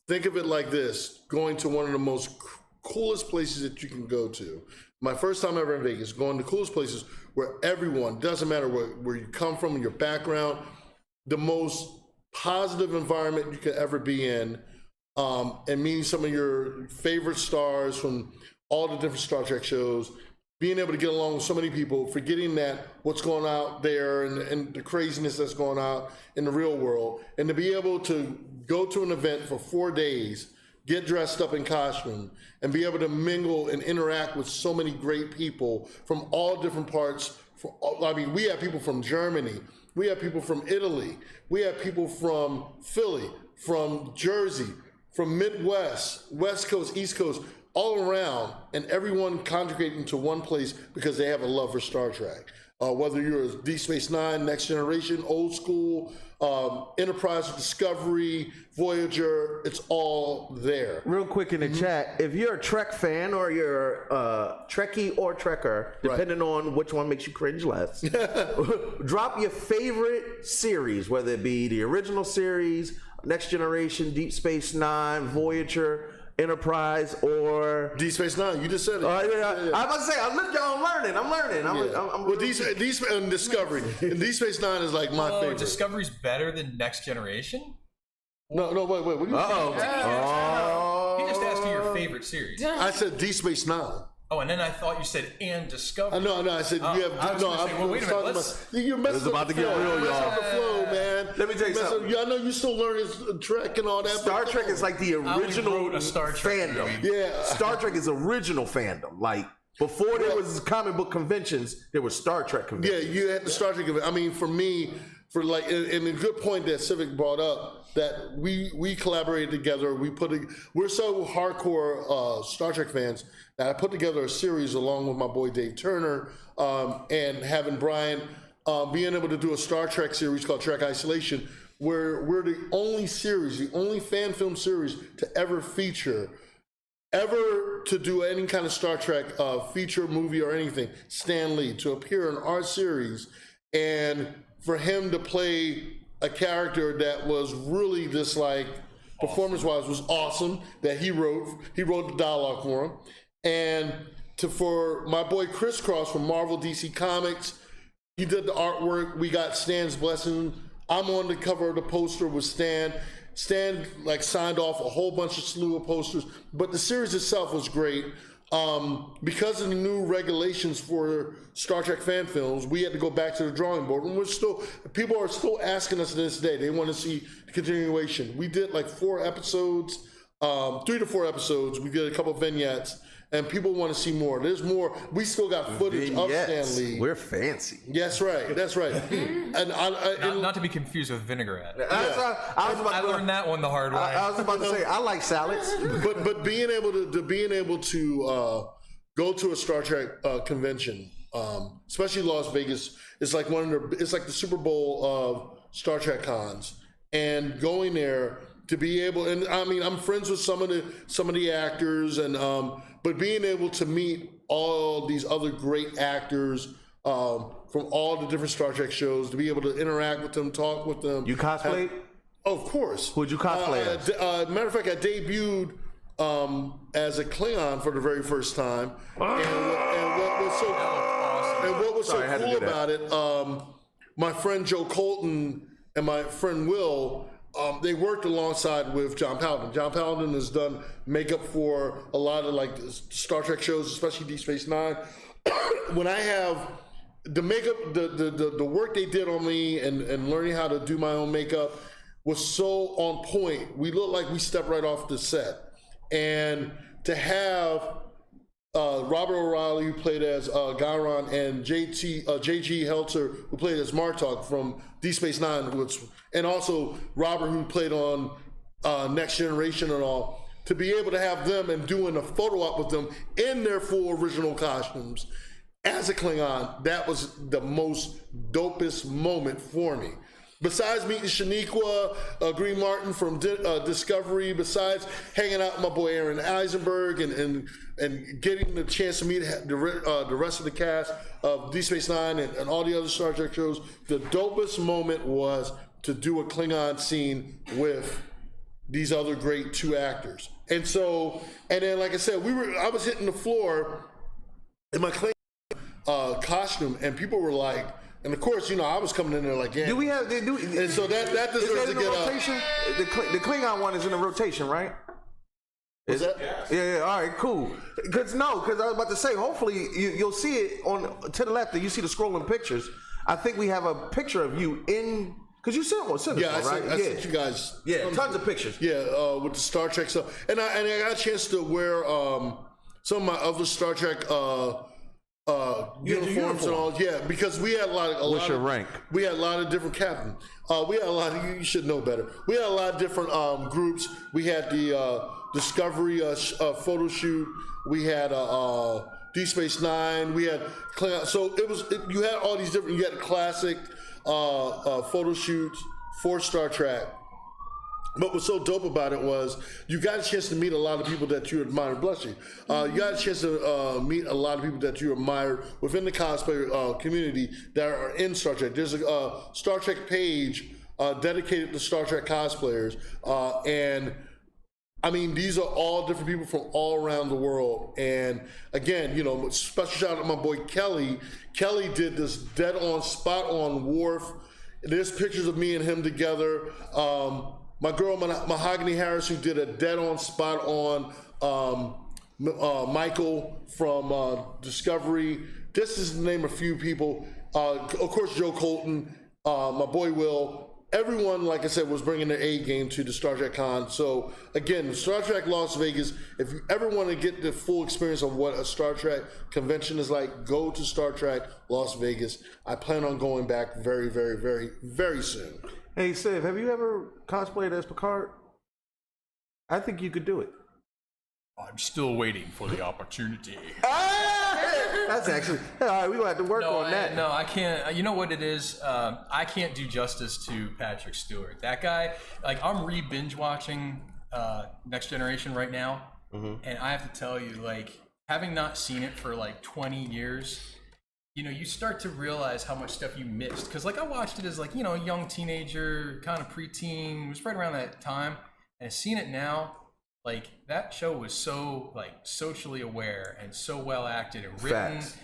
think of it like this: going to one of the most coolest places that you can go to. My first time ever in Vegas, going to coolest places where everyone, doesn't matter where you come from and your background, the most positive environment you could ever be in, and meeting some of your favorite stars from all the different Star Trek shows, being able to get along with so many people, forgetting that what's going out there and the craziness that's going out in the real world, and to be able to go to an event for 4 days, get dressed up in costume, and be able to mingle and interact with so many great people from all different parts. We have people from Germany, we have people from Italy, we have people from Philly, from Jersey, from Midwest, West Coast, East Coast, all around, and everyone congregating to one place because they have a love for Star Trek. Whether you're a Deep Space Nine, Next Generation, Old School, Enterprise, Discovery, Voyager, it's all there. Real quick in the chat, if you're a Trek fan or you're a Trekkie or Trekker, depending on which one makes you cringe less, drop your favorite series, whether it be the original series, Next Generation, Deep Space Nine, Voyager, Enterprise, or Deep Space Nine. You just said it. I was about to say, I'm learning. Well, and Discovery. And Deep Space Nine is like my favorite. Discovery's better than Next Generation? No, wait. What are you saying? He just asked you your favorite series. I said Deep Space Nine. Oh, and then I thought you said and Discovery. No, I said you have. Wait a minute. You're messing It's about to get real, y'all. the flow, man. Let me tell you something. I know you still learning Trek and all that. Star Trek is like the original Star Trek fandom. movie. Yeah. Star Trek is original fandom. Like, before there was comic book conventions, there was Star Trek conventions. Yeah, you had the Star Trek convention. I mean, for me, and a good point that Civic brought up, that we collaborated together. We're so hardcore Star Trek fans that I put together a series along with my boy Dave Turner, and having Brian being able to do a Star Trek series called Trek Isolation, where we're the only fan film series to ever to do any kind of Star Trek feature, movie, or anything, Stan Lee, to appear in our series, and for him to play a character that was really just like, performance-wise, was awesome, that he wrote the dialogue for him, and for my boy Chris Cross from Marvel DC Comics, he did the artwork. We got Stan's blessing. I'm on the cover of the poster with Stan. Stan signed off a whole bunch of slew of posters, but the series itself was great. Because of the new regulations for Star Trek fan films, we had to go back to the drawing board, and people are still asking us to this day. They want to see the continuation. We did 4 episodes, 3 to 4 episodes. We did a couple of vignettes, and people want to see more. There's more. We still got footage of Stan Lee. We're fancy. That's right. And not to be confused with vinaigrette. I learned that one the hard way. I was about to say, I like salads. but being able to go to a Star Trek convention, especially Las Vegas, is like it's like the Super Bowl of Star Trek cons, and going there to be able, and I mean, I'm friends with some of the actors, and but being able to meet all these other great actors from from all the different Star Trek shows, to be able to interact with them, talk with them. You cosplayed? Of course. Who'd you cosplay as? Matter of fact, I debuted as a Klingon for the very first time. And what was so cool about it, my friend Joe Colton and my friend Will, they worked alongside with John Paladin. John Paladin has done makeup for a lot of like Star Trek shows, especially Deep Space Nine. When I have the makeup, the work they did on me and learning how to do my own makeup was so on point. We looked like we stepped right off the set. And to have Robert O'Reilly, who played as Gowron, and J.G. Helter, who played as Martok from Deep Space Nine, and also Robert, who played on Next Generation and all, to be able to have them and doing a photo op with them in their full original costumes as a Klingon, that was the most dopest moment for me. Besides meeting Shaniqua, Green Martin from Discovery, besides hanging out with my boy Aaron Eisenberg and getting the chance to meet the rest of the cast of Deep Space Nine and all the other Star Trek shows, the dopest moment was to do a Klingon scene with these other great two actors. And then like I said, I was hitting the floor in my Klingon costume, and people were like, and of course, I was coming in there like, yeah. And so that deserves to get rotation? The Klingon one is in a rotation, right? Is that? Yeah. All right, cool. Because I was about to say, hopefully you'll see it to the left. You see the scrolling pictures. I think we have a picture of you in. Because you sent one, right? I sent you guys. Yeah, tons of pictures. Yeah, with the Star Trek stuff, and I got a chance to wear some of my other Star Trek uniforms and all. Yeah, because we had What's your rank? We had a lot of different captains. We had a lot of, you should know better. We had a lot of different groups. We had the Discovery photo shoot. We had Deep Space Nine. We had Klingon. So you had all these different. You had classic photo shoots for Star Trek. But what's so dope about it was you got a chance to meet a lot of people that you admire. Bless you. You got a chance to meet a lot of people that you admire within the cosplay community that are in Star Trek. There's a Star Trek page dedicated to Star Trek cosplayers. And I mean, these are all different people from all around the world. And again, special shout out to my boy Kelly. Kelly did this dead on, spot on Worf. There's pictures of me and him together. My girl Mahogany Harris, who did a dead on, spot on Michael from Discovery. This is to name a few people. Of course, Joe Colton, my boy Will. Everyone, like I said, was bringing their A game to the Star Trek Con. So again, Star Trek Las Vegas, if you ever want to get the full experience of what a Star Trek convention is like, go to Star Trek Las Vegas. I plan on going back very, very, very, very soon. Hey, Siv, have you ever cosplayed as Picard? I think you could do it. I'm still waiting for the opportunity. That's actually, all right, we're going to have to work on that. No, I can't. You know what it is? I can't do justice to Patrick Stewart. That guy, I'm re-binge watching Next Generation right now. Mm-hmm. And I have to tell you, having not seen it for 20 years, you start to realize how much stuff you missed. Because I watched it as a young teenager, kind of preteen. It was right around that time. And seeing it now, that show was so socially aware and so well acted and written. Facts.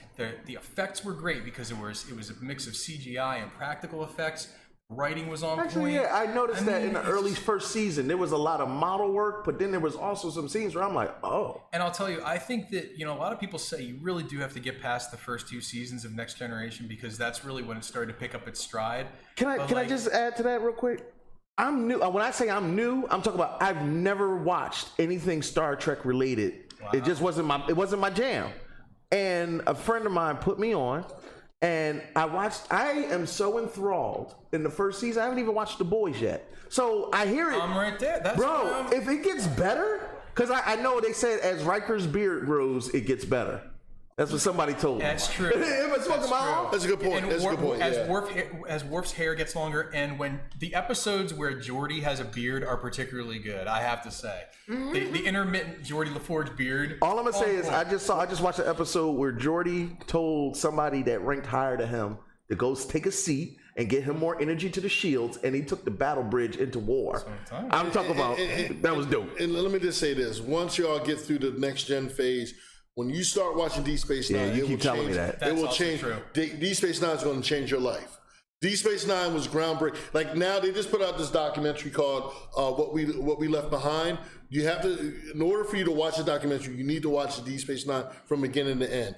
The effects were great because it was a mix of CGI and practical effects. Writing was on Actually, point. Yeah, I noticed that in the early first season there was a lot of model work, but then there was also some scenes where I'm like, oh. And I'll tell you, I think that a lot of people say you really do have to get past the first 2 seasons of Next Generation because that's really when it started to pick up its stride. Can I just add to that real quick? I'm new. When I say I'm new, I'm talking about I've never watched anything Star Trek related. Wow. It just wasn't my jam. And a friend of mine put me on, and I watched. I am so enthralled in the first season. I haven't even watched The Boys yet. So I hear it. I'm right there. That's bro. If it gets better, because I know they said as Riker's beard grows, it gets better. That's what somebody told me. That's true. That's a good point. That's a good point. As Worf's hair gets longer, and when the episodes where Geordi has a beard are particularly good, I have to say. Mm-hmm. The intermittent Geordi LaForge beard. All I'm gonna say is I just watched an episode where Geordi told somebody that ranked higher to him to go take a seat and get him more energy to the shields, and he took the battle bridge into war. I'm talking about that was dope. And let me just say this: once y'all get through the next gen phase, when you start watching Deep Space Nine, you keep telling me that. It will change. Deep Space Nine is going to change your life. Deep Space Nine was groundbreaking. Like now, they just put out this documentary called "What We Left Behind." You have to, in order for you to watch the documentary, you need to watch the Deep Space Nine from beginning to end.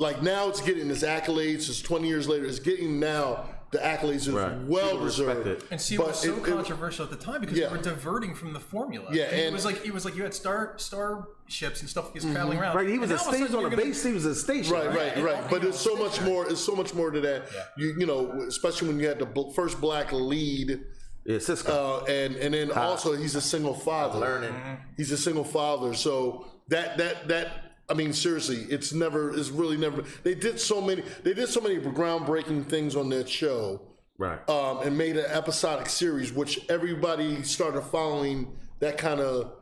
Like now, it's getting its accolades. It's 20 years later. It's getting now the accolades is well deserved. And see, it was so controversial at the time because they were diverting from the formula. Yeah, and it was like you had starships and stuff traveling around. Right, he was a station on the base. He was a station. Right. But it's so much more. It's so much more to that. Yeah. You know, especially when you had the first black lead. Yeah, Cisco. And then also he's a single father. He's a single father. So that. I mean, seriously, it's really never. They did so many groundbreaking things on that show, right? And made an episodic series, which everybody started following that kind of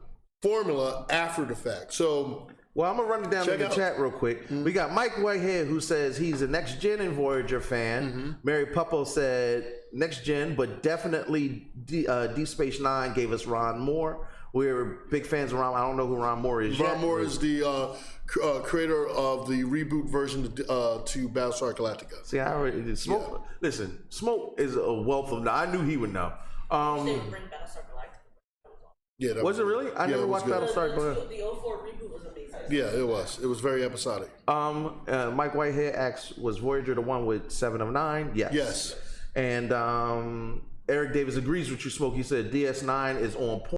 formula after the fact. So, well, I'm gonna run it down in the chat real quick. We got Mike Whitehead who says he's a Next Gen and Voyager fan. Mary Puppo said Next Gen, but definitely Deep Space Nine gave us Ron Moore. We're big fans of Ron. I don't know who Ron Moore is. Ron Moore is the creator of the reboot version to Battlestar Galactica. See, I already Smoke. Yeah. Listen, Smoke is a wealth of. I knew he would know. Yeah, was it really? I never watched Battlestar Galactica. The 04 reboot was amazing. Yeah, it was. It was very episodic. Mike Whitehead asks, was Voyager the one with 7 of 9? Yes. Yes. And Eric Davis agrees with you, Smoke. He said DS9 is on point.